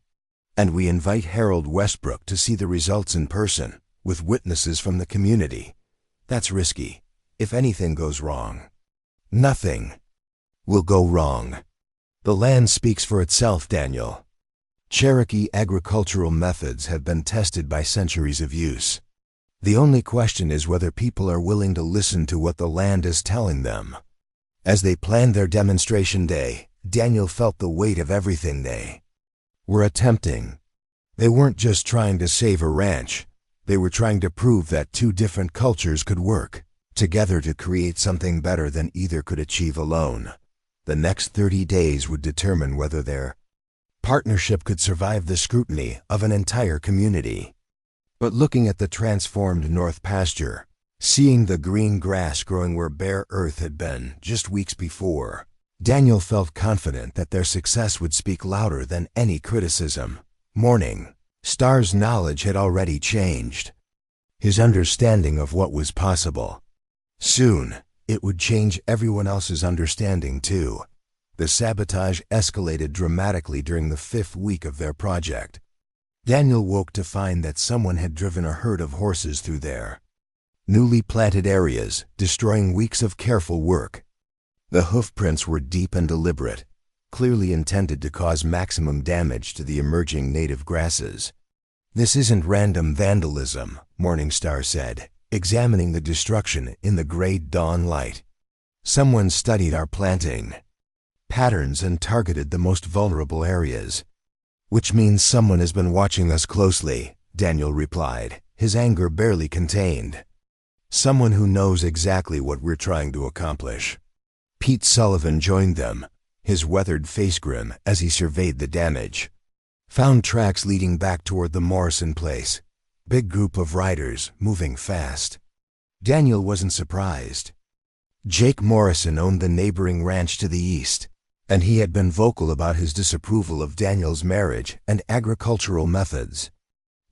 And we invite Harold Westbrook to see the results in person, with witnesses from the community. That's risky. If anything goes wrong, nothing will go wrong. The land speaks for itself, Daniel. Cherokee agricultural methods have been tested by centuries of use. The only question is whether people are willing to listen to what the land is telling them. As they planned their demonstration day, Daniel felt the weight of everything they were attempting. They weren't just trying to save a ranch. They were trying to prove that two different cultures could work together to create something better than either could achieve alone. The next 30 days would determine whether their partnership could survive the scrutiny of an entire community. But looking at the transformed North Pasture, seeing the green grass growing where bare earth had been just weeks before, Daniel felt confident that their success would speak louder than any criticism. Morningstar's knowledge had already changed. His understanding of what was possible. Soon, it would change everyone else's understanding too. The sabotage escalated dramatically during the 5th week of their project. Daniel woke to find that someone had driven a herd of horses through their newly planted areas, destroying weeks of careful work. The hoofprints were deep and deliberate, clearly intended to cause maximum damage to the emerging native grasses. This isn't random vandalism, Morningstar said, examining the destruction in the gray dawn light. Someone studied our planting patterns and targeted the most vulnerable areas. Which means someone has been watching us closely, Daniel replied, his anger barely contained. Someone who knows exactly what we're trying to accomplish. Pete Sullivan joined them, his weathered face grim as he surveyed the damage. Found tracks leading back toward the Morrison place. Big group of riders, moving fast. Daniel wasn't surprised. Jake Morrison owned the neighboring ranch to the east, and he had been vocal about his disapproval of Daniel's marriage and agricultural methods.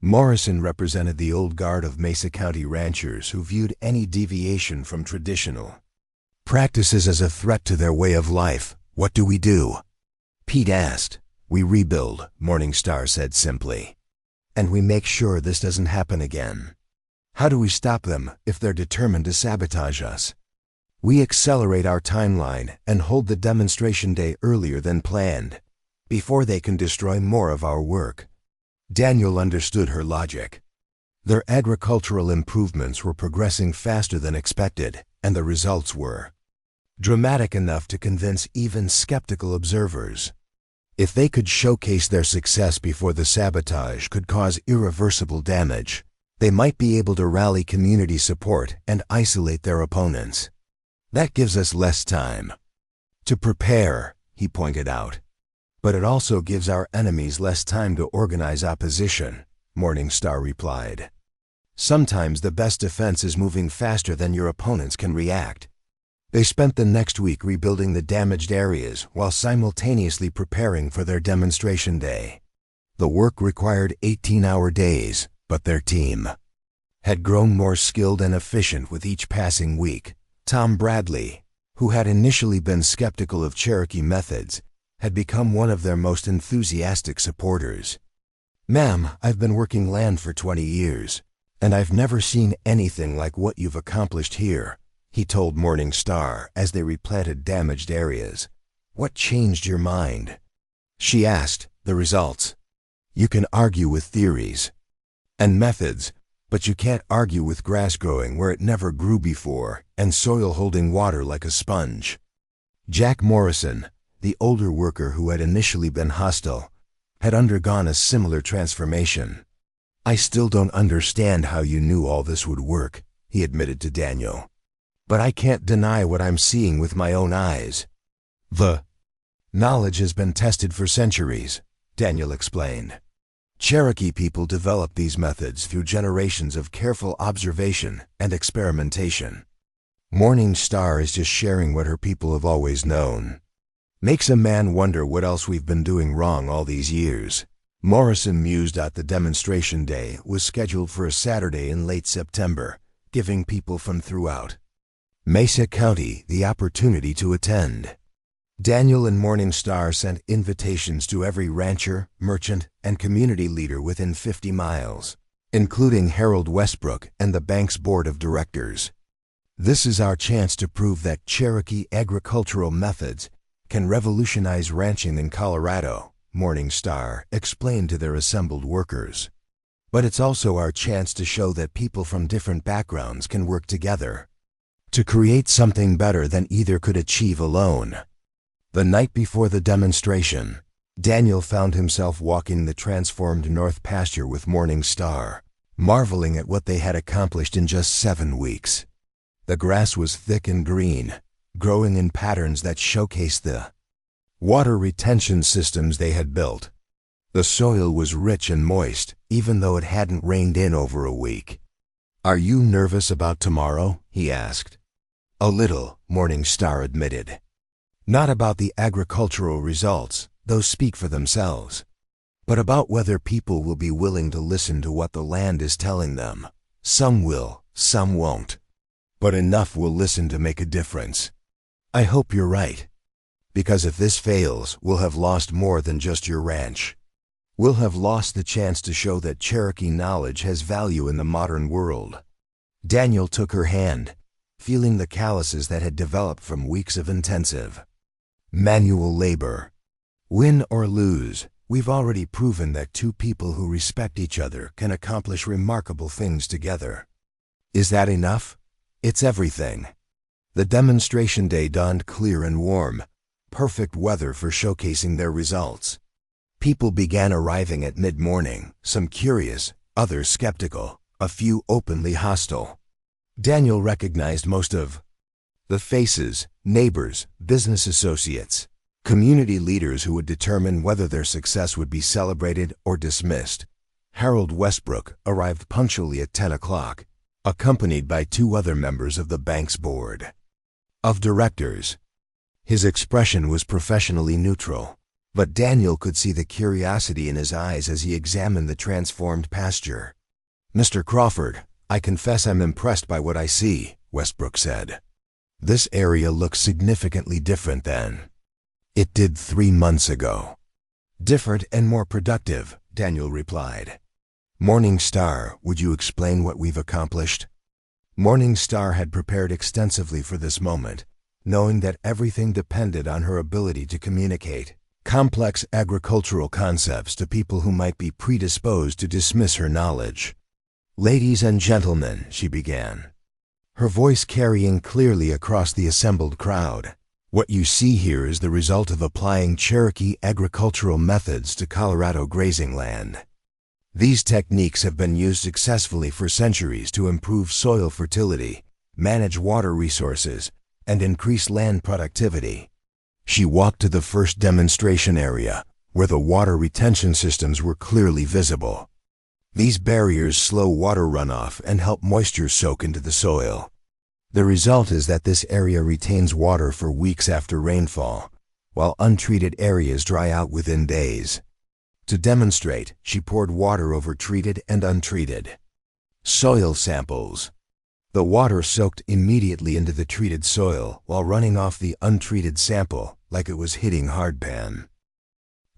Morrison represented the old guard of Mesa County ranchers who viewed any deviation from traditional practices as a threat to their way of life. What do we do? Pete asked. We rebuild, Morningstar said simply. And we make sure this doesn't happen again. How do we stop them if they're determined to sabotage us? We accelerate our timeline and hold the demonstration day earlier than planned, before they can destroy more of our work. Daniel understood her logic. Their agricultural improvements were progressing faster than expected, and the results were dramatic enough to convince even skeptical observers. If they could showcase their success before the sabotage could cause irreversible damage, they might be able to rally community support and isolate their opponents. That gives us less time to prepare, he pointed out. But it also gives our enemies less time to organize opposition, Morningstar replied. Sometimes the best defense is moving faster than your opponents can react. They spent the next week rebuilding the damaged areas while simultaneously preparing for their demonstration day. The work required 18-hour days, but their team had grown more skilled and efficient with each passing week. Tom Bradley, who had initially been skeptical of Cherokee methods, had become one of their most enthusiastic supporters. Ma'am, I've been working land for 20 years, and I've never seen anything like what you've accomplished here, he told Morningstar as they replanted damaged areas. What changed your mind? She asked. The results. You can argue with theories and methods, but you can't argue with grass growing where it never grew before and soil holding water like a sponge. Jack Morrison, the older worker who had initially been hostile, had undergone a similar transformation. I still don't understand how you knew all this would work, he admitted to Daniel. But I can't deny what I'm seeing with my own eyes. The knowledge has been tested for centuries, Daniel explained. Cherokee people developed these methods through generations of careful observation and experimentation. Morningstar is just sharing what her people have always known. Makes a man wonder what else we've been doing wrong all these years. Morrison mused that the demonstration day was scheduled for a Saturday in late September, giving people from throughout Mesa County the opportunity to attend. Daniel and Morningstar sent invitations to every rancher, merchant, and community leader within 50 miles, including Harold Westbrook and the bank's board of directors. This is our chance to prove that Cherokee agricultural methods can revolutionize ranching in Colorado, Morningstar explained to their assembled workers. But it's also our chance to show that people from different backgrounds can work together to create something better than either could achieve alone. The night before the demonstration, Daniel found himself walking the transformed North Pasture with Morningstar, marveling at what they had accomplished in just 7 weeks. The grass was thick and green, growing in patterns that showcased the water retention systems they had built. The soil was rich and moist, even though it hadn't rained in over a week. Are you nervous about tomorrow? He asked. A little, Morningstar admitted. Not about the agricultural results, those speak for themselves, but about whether people will be willing to listen to what the land is telling them. Some will, some won't. But enough will listen to make a difference. I hope you're right. Because if this fails, we'll have lost more than just your ranch. We'll have lost the chance to show that Cherokee knowledge has value in the modern world. Daniel took her hand, feeling the calluses that had developed from weeks of intensive manual labor. Win or lose, we've already proven that two people who respect each other can accomplish remarkable things together. Is that enough? It's everything. The demonstration day dawned clear and warm, perfect weather for showcasing their results. People began arriving at mid-morning, some curious, others skeptical, a few openly hostile. Daniel recognized most of the faces: neighbors, business associates, community leaders who would determine whether their success would be celebrated or dismissed. Harold Westbrook arrived punctually at 10 o'clock, accompanied by 2 other members of the bank's board of directors. His expression was professionally neutral, but Daniel could see the curiosity in his eyes as he examined the transformed pasture. "Mr. Crawford, I confess I'm impressed by what I see," Westbrook said. "This area looks significantly different than it did 3 months ago." "Different and more productive," Daniel replied. "Morning Star, would you explain what we've accomplished?" Morning Star had prepared extensively for this moment, knowing that everything depended on her ability to communicate complex agricultural concepts to people who might be predisposed to dismiss her knowledge. "Ladies and gentlemen," she began, her voice carrying clearly across the assembled crowd, "what you see here is the result of applying Cherokee agricultural methods to Colorado grazing land. These techniques have been used successfully for centuries to improve soil fertility, manage water resources, and increase land productivity." She walked to the first demonstration area, where the water retention systems were clearly visible. These barriers slow water runoff and help moisture soak into the soil. The result is that this area retains water for weeks after rainfall, while untreated areas dry out within days. To demonstrate, she poured water over treated and untreated soil samples. The water soaked immediately into the treated soil while running off the untreated sample like it was hitting hardpan.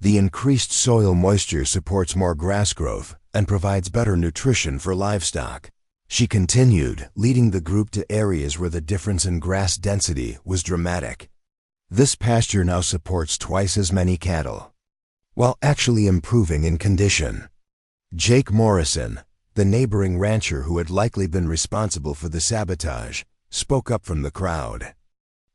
The increased soil moisture supports more grass growth and provides better nutrition for livestock. She continued, leading the group to areas where the difference in grass density was dramatic. "This pasture now supports twice as many cattle, while actually improving in condition." Jake Morrison, the neighboring rancher who had likely been responsible for the sabotage, spoke up from the crowd.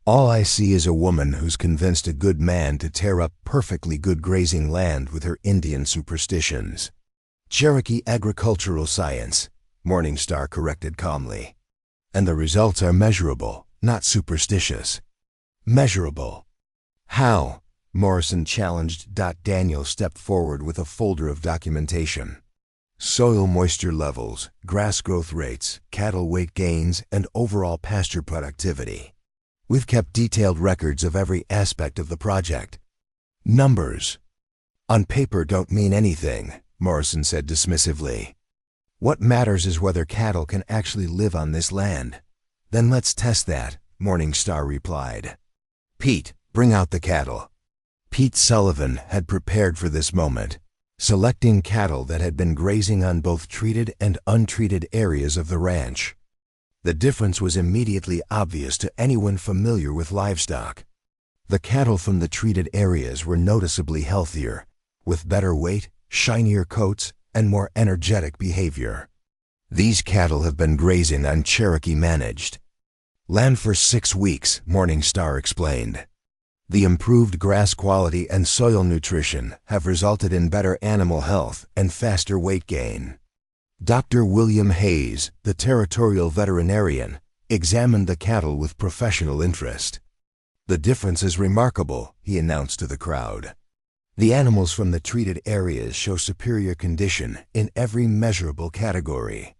"All I see is a woman who's convinced a good man to tear up perfectly good grazing land with her Indian superstitions." "Cherokee agricultural science," Morningstar corrected calmly. "And the results are measurable, not superstitious." "Measurable? How?" Morrison challenged. Daniel stepped forward with a folder of documentation. "Soil moisture levels, grass growth rates, cattle weight gains, and overall pasture productivity. We've kept detailed records of every aspect of the project." "Numbers on paper don't mean anything," Morrison said dismissively. "What matters is whether cattle can actually live on this land." "Then let's test that," Morningstar replied. "Pete, bring out the cattle." Pete Sullivan had prepared for this moment, selecting cattle that had been grazing on both treated and untreated areas of the ranch. The difference was immediately obvious to anyone familiar with livestock. The cattle from the treated areas were noticeably healthier, with better weight, shinier coats, and more energetic behavior. "These cattle have been grazing on Cherokee-managed land for 6 weeks, Morningstar explained. The improved grass quality and soil nutrition have resulted in better animal health and faster weight gain." Dr. William Hayes, the territorial veterinarian, examined the cattle with professional interest. "The difference is remarkable," he announced to the crowd. "The animals from the treated areas show superior condition in every measurable category."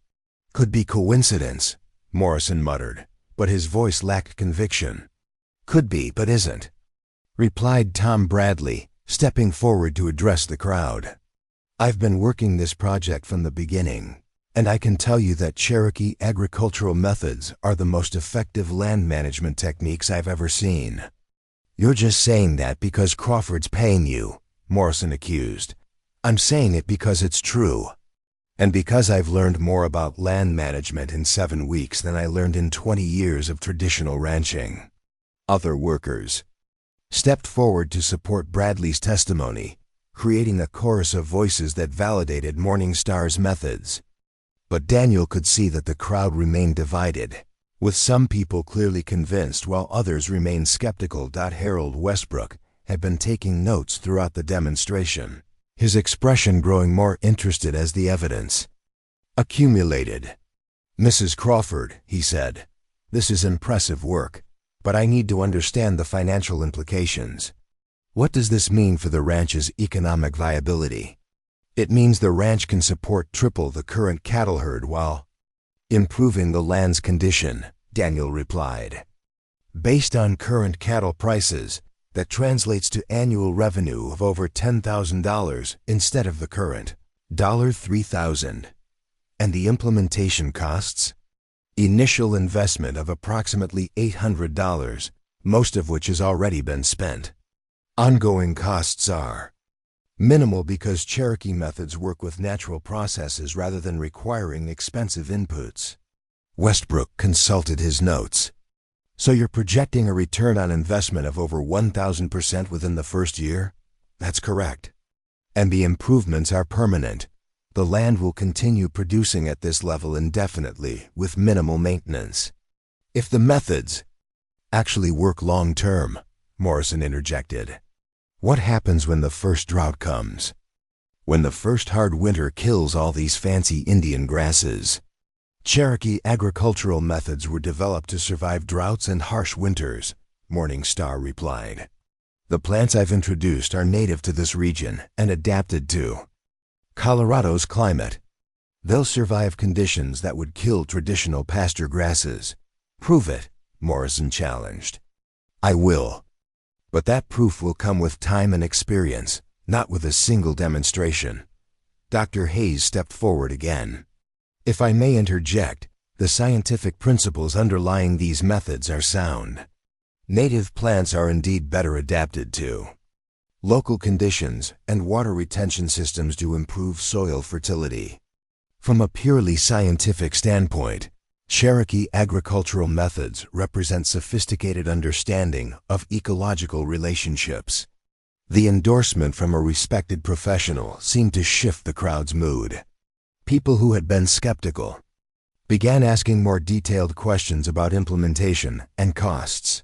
"Could be coincidence," Morrison muttered, but his voice lacked conviction. "Could be, but isn't," replied Tom Bradley, stepping forward to address the crowd. "I've been working this project from the beginning, and I can tell you that Cherokee agricultural methods are the most effective land management techniques I've ever seen." "You're just saying that because Crawford's paying you," Morrison accused. "I'm saying it because it's true, and because I've learned more about land management in 7 weeks than I learned in 20 years of traditional ranching." Other workers stepped forward to support Bradley's testimony, creating a chorus of voices that validated Morningstar's methods. But Daniel could see that the crowd remained divided, with some people clearly convinced while others remained skeptical. Harold Westbrook had been taking notes throughout the demonstration, his expression growing more interested as the evidence accumulated. "Mrs. Crawford," he said, "this is impressive work, but I need to understand the financial implications. What does this mean for the ranch's economic viability?" "It means the ranch can support triple the current cattle herd while improving the land's condition," Daniel replied. "Based on current cattle prices, that translates to annual revenue of over $10,000 instead of the current $3,000. And the implementation costs? Initial investment of approximately $800, most of which has already been spent. Ongoing costs are minimal because Cherokee methods work with natural processes rather than requiring expensive inputs." Westbrook consulted his notes. "So you're projecting a return on investment of over 1,000% within the first year?" "That's correct. And the improvements are permanent. The land will continue producing at this level indefinitely with minimal maintenance." "If the methods actually work long-term," Morrison interjected, "what happens when the first drought comes? When the first hard winter kills all these fancy Indian grasses?" "Cherokee agricultural methods were developed to survive droughts and harsh winters," Morningstar replied. "The plants I've introduced are native to this region and adapted to Colorado's climate. They'll survive conditions that would kill traditional pasture grasses." "Prove it," Morrison challenged. "I will. But that proof will come with time and experience, not with a single demonstration." Dr. Hayes stepped forward again. "If I may interject, the scientific principles underlying these methods are sound. Native plants are indeed better adapted to local conditions, and water retention systems to improve soil fertility. From a purely scientific standpoint, Cherokee agricultural methods represent sophisticated understanding of ecological relationships." The endorsement from a respected professional seemed to shift the crowd's mood. People who had been skeptical began asking more detailed questions about implementation and costs.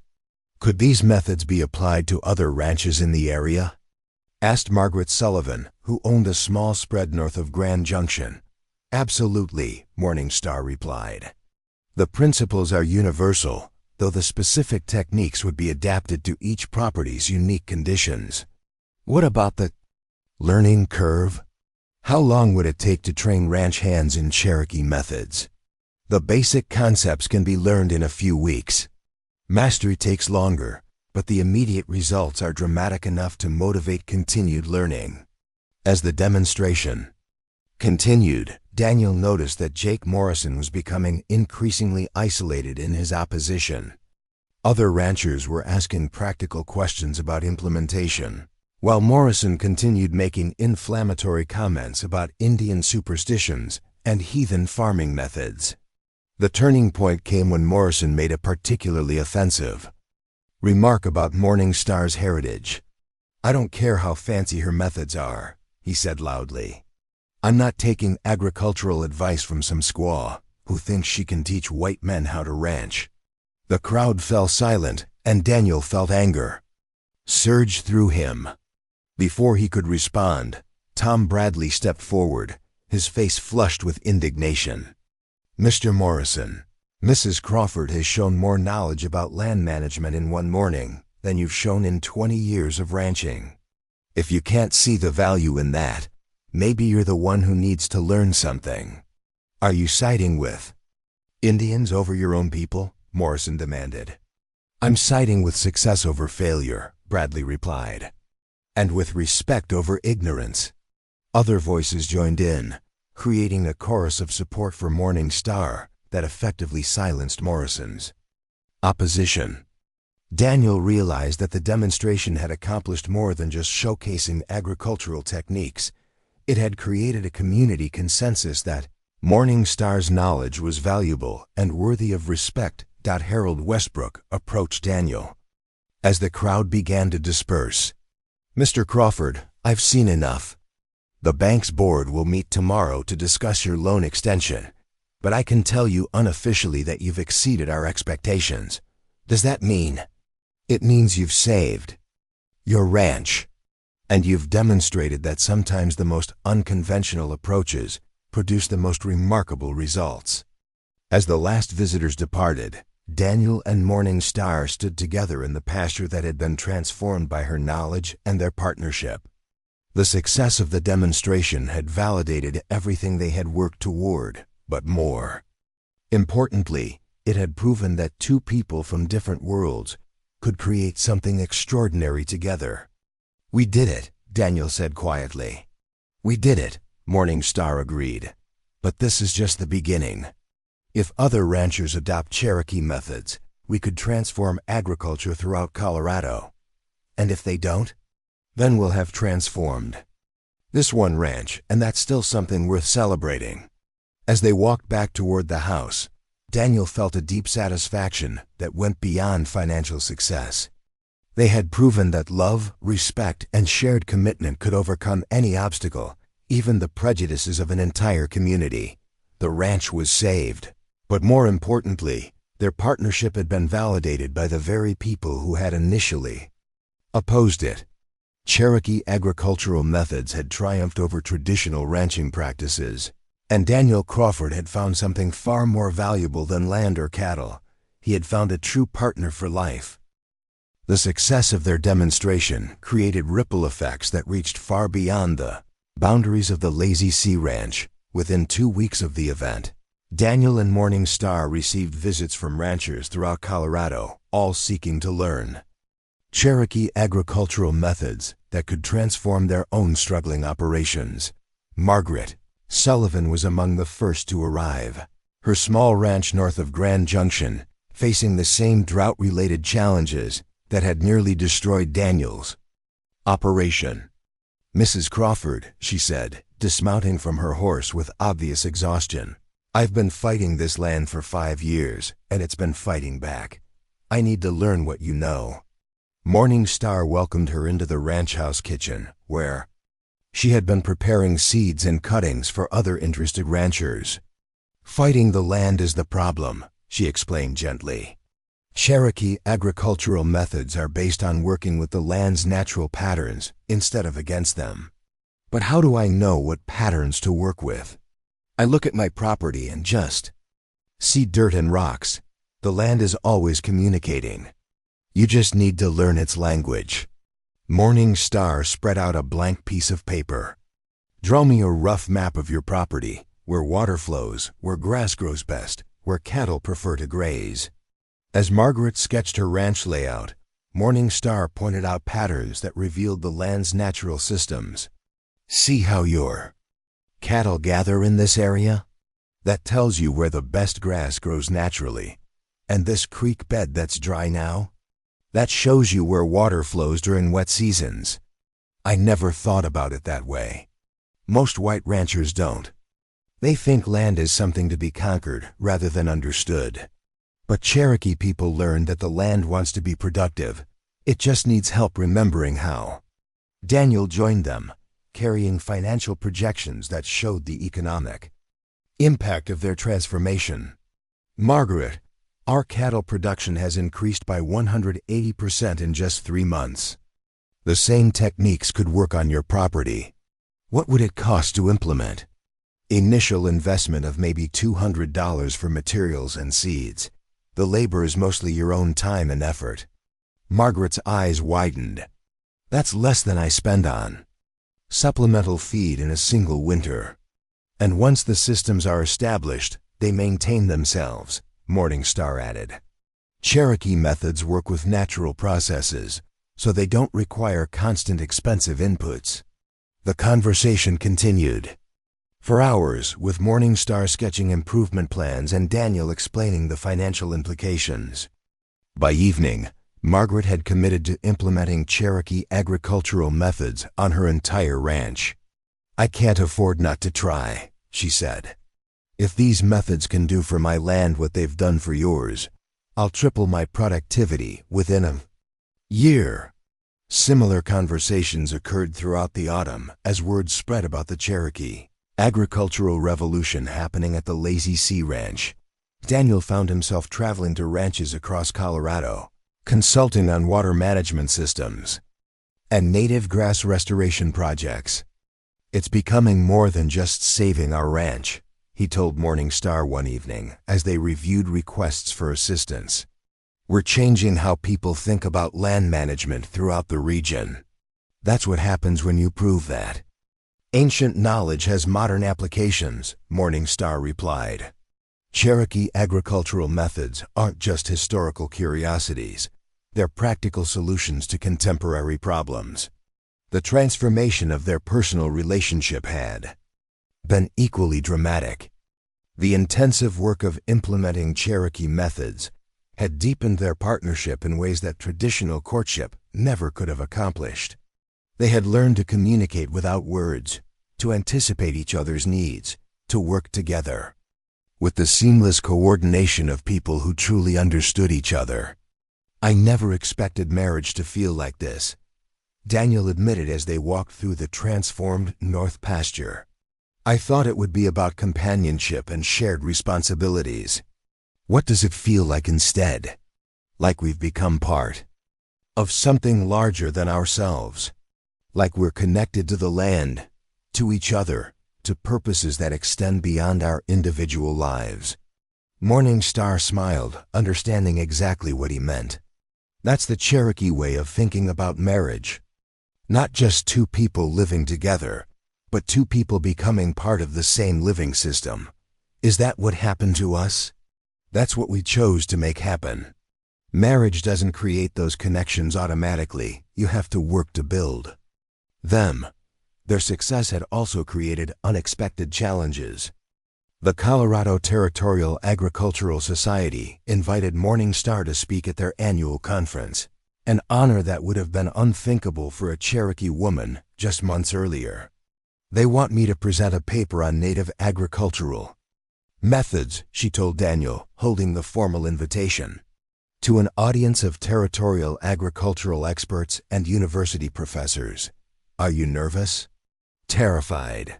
"Could these methods be applied to other ranches in the area?" asked Margaret Sullivan, who owned a small spread north of Grand Junction. "Absolutely," Morningstar replied. "The principles are universal, though the specific techniques would be adapted to each property's unique conditions." "What about the learning curve? How long would it take to train ranch hands in Cherokee methods?" "The basic concepts can be learned in a few weeks. Mastery takes longer, but the immediate results are dramatic enough to motivate continued learning." As the demonstration continued, Daniel noticed that Jake Morrison was becoming increasingly isolated in his opposition. Other ranchers were asking practical questions about implementation, while Morrison continued making inflammatory comments about Indian superstitions and heathen farming methods. The turning point came when Morrison made a particularly offensive remark about Morningstar's heritage. "I don't care how fancy her methods are," he said loudly. "I'm not taking agricultural advice from some squaw who thinks she can teach white men how to ranch." The crowd fell silent, and Daniel felt anger surge through him. Before he could respond, Tom Bradley stepped forward, his face flushed with indignation. "Mr. Morrison, Mrs. Crawford has shown more knowledge about land management in one morning than you've shown in 20 years of ranching. If you can't see the value in that, maybe you're the one who needs to learn something." "Are you siding with Indians over your own people?" Morrison demanded. "I'm siding with success over failure," Bradley replied, "and with respect over ignorance." Other voices joined in, creating a chorus of support for Morningstar that effectively silenced Morrison's opposition. Daniel realized that the demonstration had accomplished more than just showcasing agricultural techniques. It had created a community consensus that Morningstar's knowledge was valuable and worthy of respect. Harold Westbrook approached Daniel as the crowd began to disperse. "Mr. Crawford, I've seen enough. The bank's board will meet tomorrow to discuss your loan extension, but I can tell you unofficially that you've exceeded our expectations." "Does that mean?" "It means you've saved your ranch, and you've demonstrated that sometimes the most unconventional approaches produce the most remarkable results." As the last visitors departed, Daniel and Morning Star stood together in the pasture that had been transformed by her knowledge and their partnership. The success of the demonstration had validated everything they had worked toward, but more. Importantly, it had proven that two people from different worlds could create something extraordinary together. "We did it," Daniel said quietly. "We did it," Morning Star agreed. "But this is just the beginning. If other ranchers adopt Cherokee methods, we could transform agriculture throughout Colorado. And if they don't, then we'll have transformed this one ranch, and that's still something worth celebrating." As they walked back toward the house, Daniel felt a deep satisfaction that went beyond financial success. They had proven that love, respect, and shared commitment could overcome any obstacle, even the prejudices of an entire community. The ranch was saved. But more importantly, their partnership had been validated by the very people who had initially opposed it. Cherokee agricultural methods had triumphed over traditional ranching practices, and Daniel Crawford had found something far more valuable than land or cattle. He had found a true partner for life. The success of their demonstration created ripple effects that reached far beyond the boundaries of the Lazy C Ranch. Within 2 weeks of the event, Daniel and Morning Star received visits from ranchers throughout Colorado, all seeking to learn Cherokee agricultural methods that could transform their own struggling operations. Margaret Sullivan was among the first to arrive. Her small ranch north of Grand Junction, facing the same drought-related challenges that had nearly destroyed Daniel's operation. "Mrs. Crawford," she said, dismounting from her horse with obvious exhaustion, "I've been fighting this land for 5 years, and it's been fighting back. I need to learn what you know." Morning Star welcomed her into the ranch house kitchen, where she had been preparing seeds and cuttings for other interested ranchers. "Fighting the land is the problem," she explained gently. "Cherokee agricultural methods are based on working with the land's natural patterns instead of against them. But how do I know what patterns to work with? I look at my property and just see dirt and rocks. The land is always communicating. You just need to learn its language." Morning Star spread out a blank piece of paper. "Draw me a rough map of your property, where water flows, where grass grows best, where cattle prefer to graze." As Margaret sketched her ranch layout, Morning Star pointed out patterns that revealed the land's natural systems. "See how your cattle gather in this area? That tells you where the best grass grows naturally. And this creek bed that's dry now? That shows you where water flows during wet seasons." I never thought about it that way. Most white ranchers don't. They think land is something to be conquered rather than understood. But Cherokee people learned that the land wants to be productive. It just needs help remembering how. Daniel joined them, carrying financial projections that showed the economic impact of their transformation. "Margaret, our cattle production has increased by 180% in just 3 months. The same techniques could work on your property. What would it cost to implement? Initial investment of maybe $200 for materials and seeds. The labor is mostly your own time and effort." Margaret's eyes widened. "That's less than I spend on supplemental feed in a single winter. And once the systems are established, they maintain themselves," Morning Star added. "Cherokee methods work with natural processes, so they don't require constant expensive inputs." The conversation continued for hours, with Morning Star sketching improvement plans and Daniel explaining the financial implications. By evening, Margaret had committed to implementing Cherokee agricultural methods on her entire ranch. "I can't afford not to try," she said. "If these methods can do for my land what they've done for yours, I'll triple my productivity within a year." Similar conversations occurred throughout the autumn as word spread about the Cherokee agricultural revolution happening at the Lazy C Ranch. Daniel found himself traveling to ranches across Colorado, consulting on water management systems and native grass restoration projects. "It's becoming more than just saving our ranch," he told Morning Star one evening as they reviewed requests for assistance. "We're changing how people think about land management throughout the region." "That's what happens when you prove that. Ancient knowledge has modern applications," Morning Star replied. "Cherokee agricultural methods aren't just historical curiosities. They're practical solutions to contemporary problems." The transformation of their personal relationship had been equally dramatic. The intensive work of implementing Cherokee methods had deepened their partnership in ways that traditional courtship never could have accomplished. They had learned to communicate without words, to anticipate each other's needs, to work together with the seamless coordination of people who truly understood each other. "I never expected marriage to feel like this," Daniel admitted as they walked through the transformed North Pasture. "I thought it would be about companionship and shared responsibilities. What does it feel like instead? Like we've become part of something larger than ourselves. Like we're connected to the land, to each other, to purposes that extend beyond our individual lives." Morning Star smiled, understanding exactly what he meant. That's the Cherokee way of thinking about marriage. Not just two people living together, but two people becoming part of the same living system. Is that what happened to us? That's what we chose to make happen. Marriage doesn't create those connections automatically. You have to work to build them. Their success had also created unexpected challenges. The Colorado Territorial Agricultural Society invited Morning Star to speak at their annual conference, an honor that would have been unthinkable for a Cherokee woman just months earlier. "They want me to present a paper on native agricultural methods," she told Daniel, holding the formal invitation. To an audience of territorial agricultural experts and university professors. "Are you nervous?" "Terrified.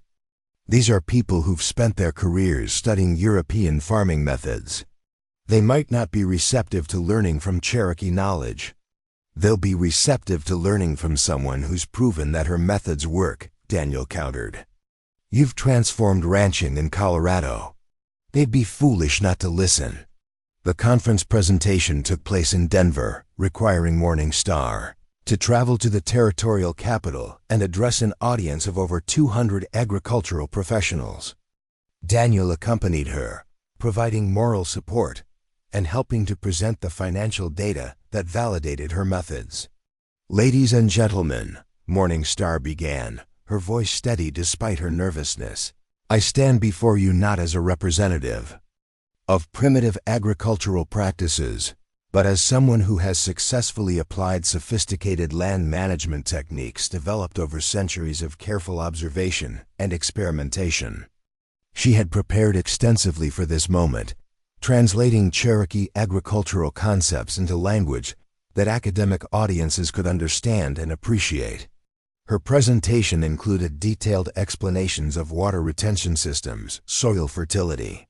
These are people who've spent their careers studying European farming methods. They might not be receptive to learning from Cherokee knowledge. They'll be receptive to learning from someone who's proven that her methods work," Daniel countered. "You've transformed ranching in Colorado. They'd be foolish not to listen." The conference presentation took place in Denver, requiring Morning Star to travel to the territorial capital and address an audience of over 200 agricultural professionals. Daniel accompanied her, providing moral support and helping to present the financial data that validated her methods. "Ladies and gentlemen," Morning Star began, her voice steady despite her nervousness, "I stand before you not as a representative of primitive agricultural practices, but as someone who has successfully applied sophisticated land management techniques developed over centuries of careful observation and experimentation." She had prepared extensively for this moment, translating Cherokee agricultural concepts into language that academic audiences could understand and appreciate. Her presentation included detailed explanations of water retention systems, soil fertility,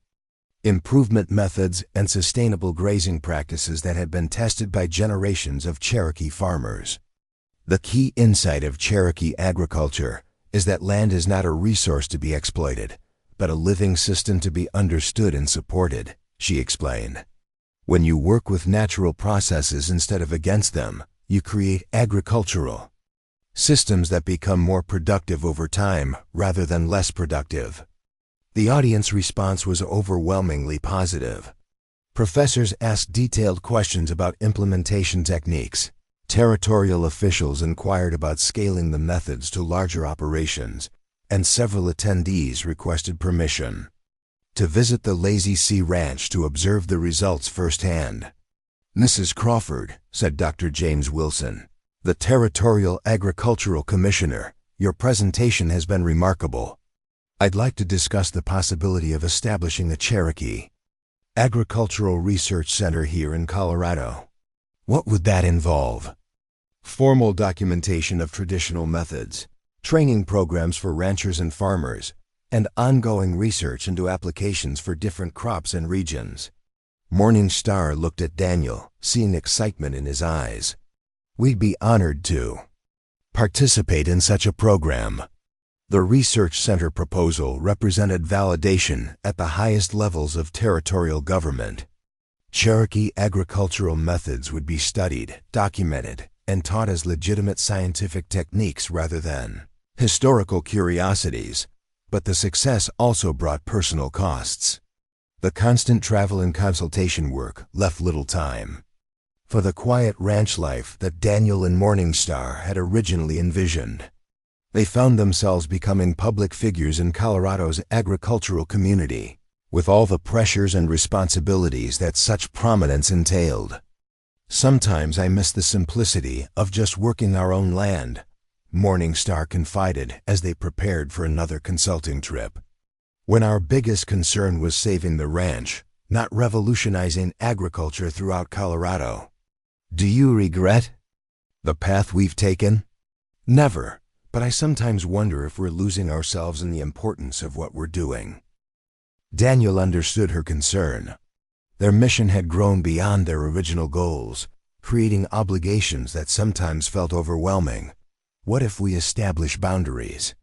improvement methods, and sustainable grazing practices that had been tested by generations of Cherokee farmers. The key insight of Cherokee agriculture is that land is not a resource to be exploited, but a living system to be understood and supported, she explained. When you work with natural processes instead of against them, you create agricultural systems that become more productive over time rather than less productive. The audience response was overwhelmingly positive. Professors asked detailed questions about implementation techniques. Territorial officials inquired about scaling the methods to larger operations, and several attendees requested permission to visit the Lazy C Ranch to observe the results firsthand. "Mrs. Crawford," said Dr. James Wilson, the Territorial Agricultural Commissioner, "your presentation has been remarkable. I'd like to discuss the possibility of establishing a Cherokee Agricultural Research Center here in Colorado. What would that involve?" "Formal documentation of traditional methods, training programs for ranchers and farmers, and ongoing research into applications for different crops and regions." Morning Star looked at Daniel, seeing excitement in his eyes. "We'd be honored to participate in such a program." The research center proposal represented validation at the highest levels of territorial government. Cherokee agricultural methods would be studied, documented, and taught as legitimate scientific techniques rather than historical curiosities, but the success also brought personal costs. The constant travel and consultation work left little time for the quiet ranch life that Daniel and Morningstar had originally envisioned. They found themselves becoming public figures in Colorado's agricultural community, with all the pressures and responsibilities that such prominence entailed. "Sometimes I miss the simplicity of just working our own land," Morningstar confided as they prepared for another consulting trip. "When our biggest concern was saving the ranch, not revolutionizing agriculture throughout Colorado." "Do you regret the path we've taken?" "Never, but I sometimes wonder if we're losing ourselves in the importance of what we're doing." Daniel understood her concern. Their mission had grown beyond their original goals, creating obligations that sometimes felt overwhelming. What if we establish boundaries?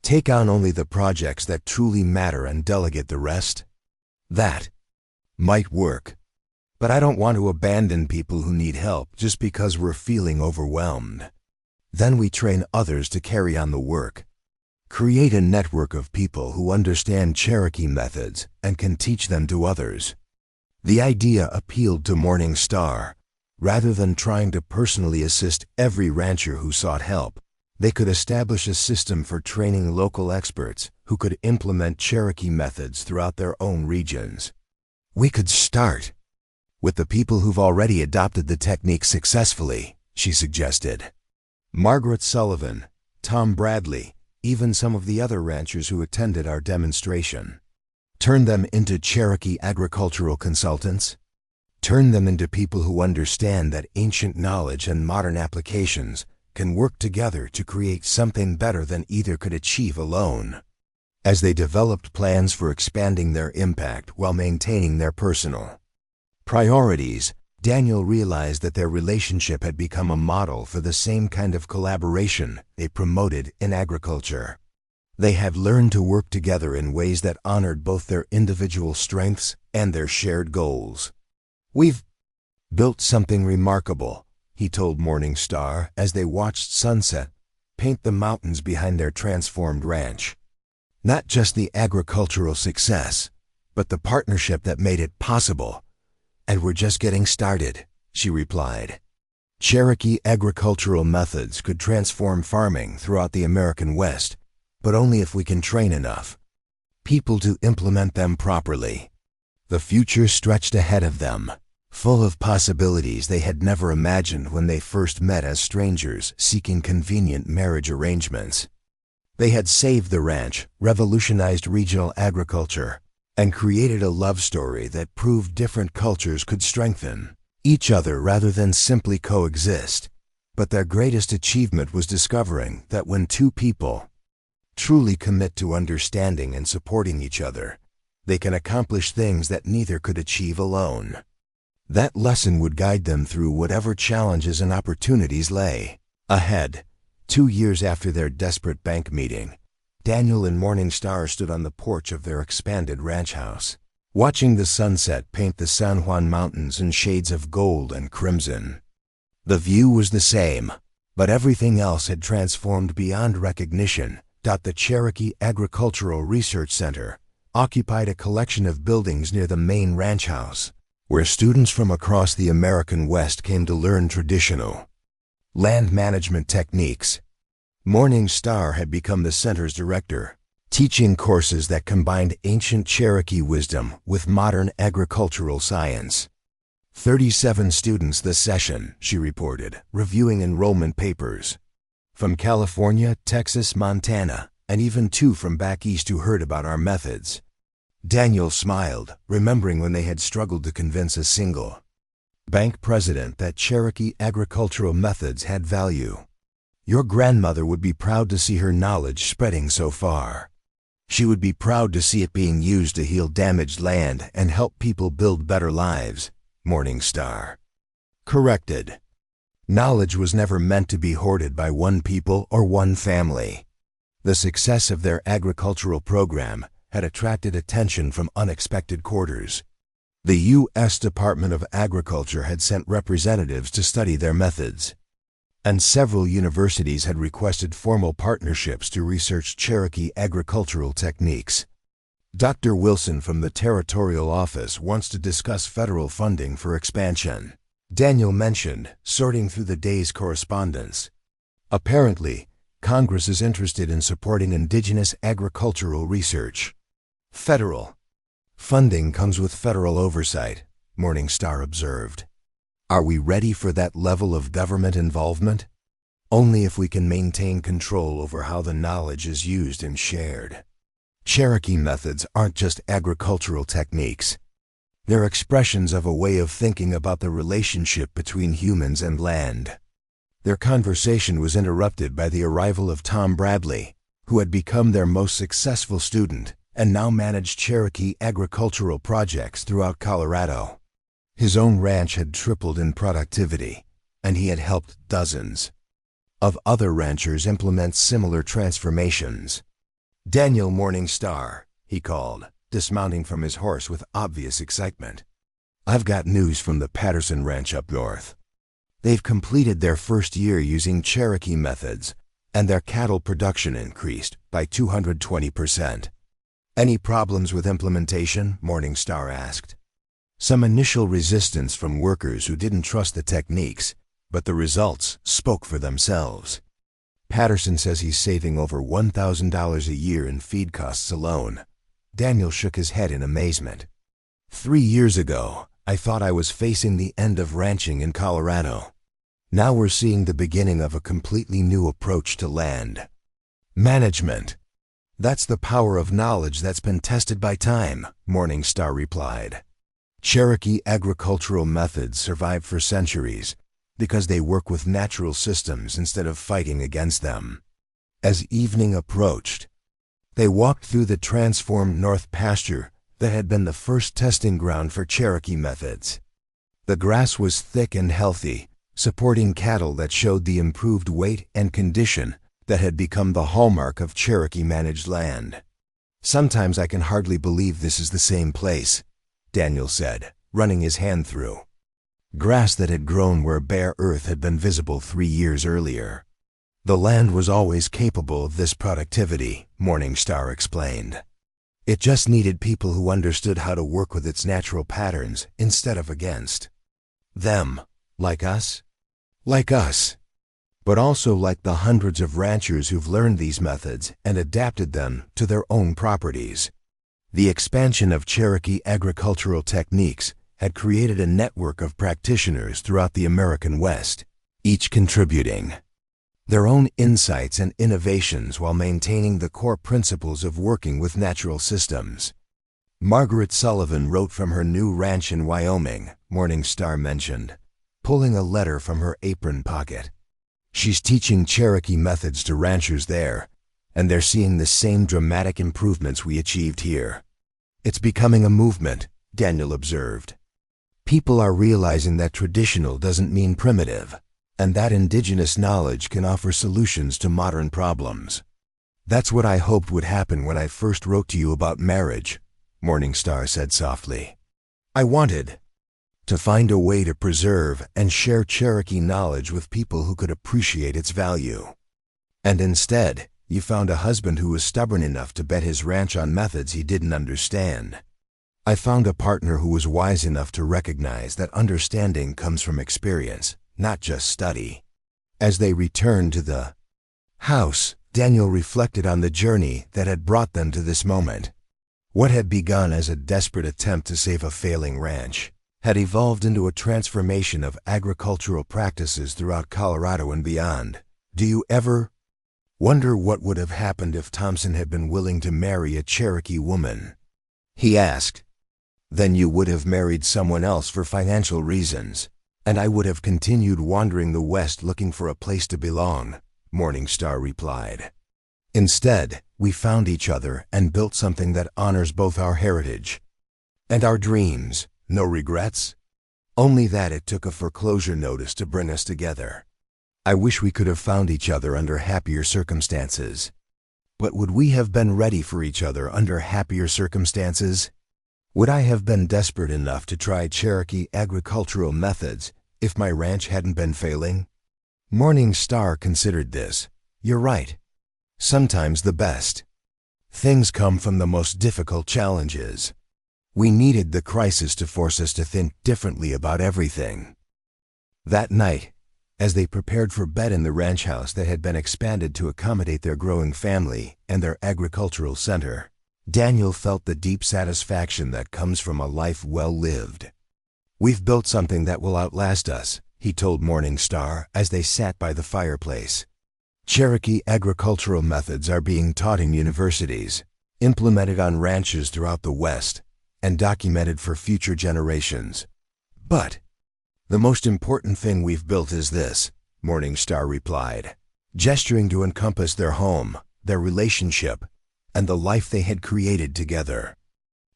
Take on only the projects that truly matter and delegate the rest? That might work. But I don't want to abandon people who need help just because we're feeling overwhelmed. Then we train others to carry on the work. Create a network of people who understand Cherokee methods and can teach them to others. The idea appealed to Morningstar. Rather than trying to personally assist every rancher who sought help, they could establish a system for training local experts who could implement Cherokee methods throughout their own regions. "We could start with the people who've already adopted the technique successfully," she suggested. Margaret Sullivan, Tom Bradley, even some of the other ranchers who attended our demonstration. Turn them into Cherokee agricultural consultants? Turn them into people who understand that ancient knowledge and modern applications can work together to create something better than either could achieve alone. As they developed plans for expanding their impact while maintaining their personal priorities, Daniel realized that their relationship had become a model for the same kind of collaboration they promoted in agriculture. They had learned to work together in ways that honored both their individual strengths and their shared goals. "We've built something remarkable," he told Morningstar as they watched sunset paint the mountains behind their transformed ranch. "Not just the agricultural success, but the partnership that made it possible. And we're just getting started," she replied. Cherokee agricultural methods could transform farming throughout the American West, but only if we can train enough people to implement them properly. The future stretched ahead of them, full of possibilities they had never imagined when they first met as strangers seeking convenient marriage arrangements. They had saved the ranch, revolutionized regional agriculture, and created a love story that proved different cultures could strengthen each other rather than simply coexist. But their greatest achievement was discovering that when two people truly commit to understanding and supporting each other, they can accomplish things that neither could achieve alone. That lesson would guide them through whatever challenges and opportunities lay ahead. 2 years after their desperate bank meeting, Daniel and Morningstar stood on the porch of their expanded ranch house, watching the sunset paint the San Juan Mountains in shades of gold and crimson. The view was the same, but everything else had transformed beyond recognition. The Cherokee Agricultural Research Center occupied a collection of buildings near the main ranch house, where students from across the American West came to learn traditional land management techniques. Morningstar had become the center's director, teaching courses that combined ancient Cherokee wisdom with modern agricultural science. 37 students this session, she reported, reviewing enrollment papers. From California, Texas, Montana, and even 2 from back east who heard about our methods. Daniel smiled, remembering when they had struggled to convince a single bank president that Cherokee agricultural methods had value. Your grandmother would be proud to see her knowledge spreading so far. She would be proud to see it being used to heal damaged land and help people build better lives, Morningstar corrected. Knowledge was never meant to be hoarded by one people or one family. The success of their agricultural program had attracted attention from unexpected quarters. The U.S. Department of Agriculture had sent representatives to study their methods, and several universities had requested formal partnerships to research Cherokee agricultural techniques. Dr. Wilson from the Territorial Office wants to discuss federal funding for expansion, Daniel mentioned, sorting through the day's correspondence. Apparently, Congress is interested in supporting indigenous agricultural research. Federal funding comes with federal oversight, Morningstar observed. Are we ready for that level of government involvement? Only if we can maintain control over how the knowledge is used and shared. Cherokee methods aren't just agricultural techniques. They're expressions of a way of thinking about the relationship between humans and land. Their conversation was interrupted by the arrival of Tom Bradley, who had become their most successful student and now managed Cherokee agricultural projects throughout Colorado. His own ranch had tripled in productivity, and he had helped dozens of other ranchers implement similar transformations. "Daniel Morningstar," he called, dismounting from his horse with obvious excitement. "I've got news from the Patterson Ranch up north. They've completed their first year using Cherokee methods, and their cattle production increased by 220%. Any problems with implementation?" Morningstar asked. Some initial resistance from workers who didn't trust the techniques, but the results spoke for themselves. Patterson says he's saving over $1,000 a year in feed costs alone. Daniel shook his head in amazement. 3 years ago, I thought I was facing the end of ranching in Colorado. Now we're seeing the beginning of a completely new approach to land management. That's the power of knowledge that's been tested by time, Morningstar replied. Cherokee agricultural methods survived for centuries because they work with natural systems instead of fighting against them. As evening approached, they walked through the transformed north pasture that had been the first testing ground for Cherokee methods. The grass was thick and healthy, supporting cattle that showed the improved weight and condition that had become the hallmark of Cherokee-managed land. "Sometimes I can hardly believe this is the same place," Daniel said, running his hand through grass that had grown where bare earth had been visible 3 years earlier. "The land was always capable of this productivity," Morningstar explained. "It just needed people who understood how to work with its natural patterns instead of against them. Like us? Like us. But also like the hundreds of ranchers who've learned these methods and adapted them to their own properties." The expansion of Cherokee agricultural techniques had created a network of practitioners throughout the American West, each contributing their own insights and innovations while maintaining the core principles of working with natural systems. Margaret Sullivan wrote from her new ranch in Wyoming, Morningstar mentioned, pulling a letter from her apron pocket. She's teaching Cherokee methods to ranchers there, and they're seeing the same dramatic improvements we achieved here. "It's becoming a movement," Daniel observed. "People are realizing that traditional doesn't mean primitive, and that indigenous knowledge can offer solutions to modern problems. That's what I hoped would happen when I first wrote to you about marriage," Morningstar said softly. "I wanted to find a way to preserve and share Cherokee knowledge with people who could appreciate its value. And instead, you found a husband who was stubborn enough to bet his ranch on methods he didn't understand. I found a partner who was wise enough to recognize that understanding comes from experience, not just study." As they returned to the house, Daniel reflected on the journey that had brought them to this moment. What had begun as a desperate attempt to save a failing ranch had evolved into a transformation of agricultural practices throughout Colorado and beyond. "Do you ever wonder what would have happened if Thompson had been willing to marry a Cherokee woman?" he asked. "Then you would have married someone else for financial reasons, and I would have continued wandering the West looking for a place to belong," Morningstar replied. "Instead, we found each other and built something that honors both our heritage and our dreams. No regrets? Only that it took a foreclosure notice to bring us together. I wish we could have found each other under happier circumstances." But would we have been ready for each other under happier circumstances? Would I have been desperate enough to try Cherokee agricultural methods if my ranch hadn't been failing? Morning Star considered this. You're right. Sometimes the best things come from the most difficult challenges. We needed the crisis to force us to think differently about everything. That night, as they prepared for bed in the ranch house that had been expanded to accommodate their growing family and their agricultural center, Daniel felt the deep satisfaction that comes from a life well lived. "We've built something that will outlast us," he told Morning Star as they sat by the fireplace. "Cherokee agricultural methods are being taught in universities, implemented on ranches throughout the West, and documented for future generations. But the most important thing we've built is this," Morning Star replied, gesturing to encompass their home, their relationship, and the life they had created together.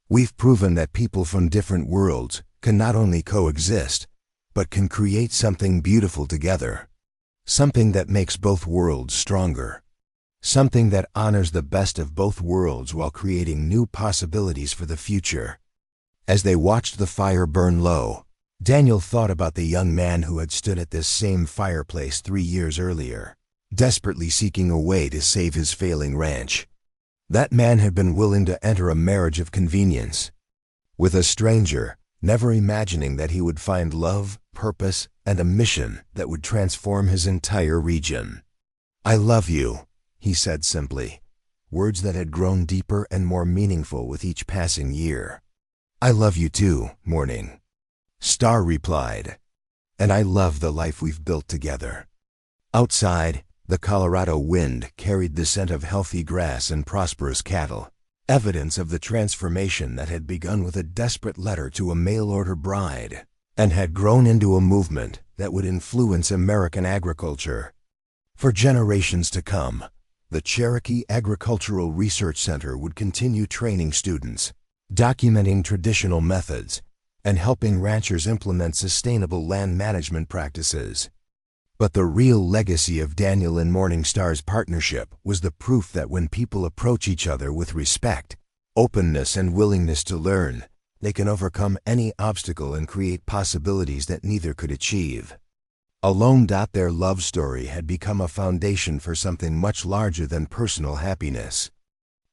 "We've proven that people from different worlds can not only coexist, but can create something beautiful together. Something that makes both worlds stronger. Something that honors the best of both worlds while creating new possibilities for the future." As they watched the fire burn low, Daniel thought about the young man who had stood at this same fireplace 3 years earlier, desperately seeking a way to save his failing ranch. That man had been willing to enter a marriage of convenience with a stranger, never imagining that he would find love, purpose, and a mission that would transform his entire region. "I love you," he said simply, words that had grown deeper and more meaningful with each passing year. "I love you too, Morning Star replied, "and I love the life we've built together." Outside, the Colorado wind carried the scent of healthy grass and prosperous cattle, evidence of the transformation that had begun with a desperate letter to a mail-order bride, and had grown into a movement that would influence American agriculture for generations to come. The Cherokee Agricultural Research Center would continue training students, documenting traditional methods, and helping ranchers implement sustainable land management practices. But the real legacy of Daniel and Morning Star's partnership was the proof that when people approach each other with respect, openness, and willingness to learn, they can overcome any obstacle and create possibilities that neither could achieve. Alone. Their love story had become a foundation for something much larger than personal happiness.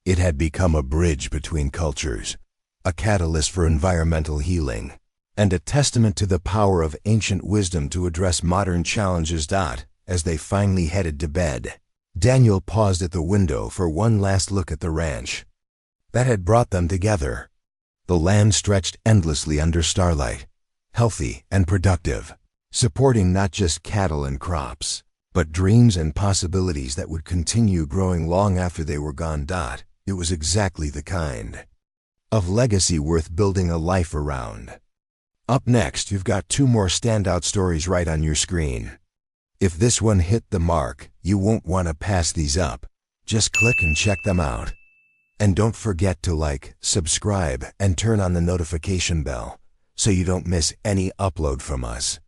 It had become a bridge between cultures, a catalyst for environmental healing, and a testament to the power of ancient wisdom to address modern challenges. As they finally headed to bed, Daniel paused at the window for one last look at the ranch that had brought them together. The land stretched endlessly under starlight, healthy and productive, supporting not just cattle and crops, but dreams and possibilities that would continue growing long after they were gone. It was exactly the kind of legacy worth building a life around. Up next, you've got 2 more standout stories right on your screen. If this one hit the mark, you won't want to pass these up. Just click and check them out. And don't forget to like, subscribe, and turn on the notification bell so you don't miss any upload from us.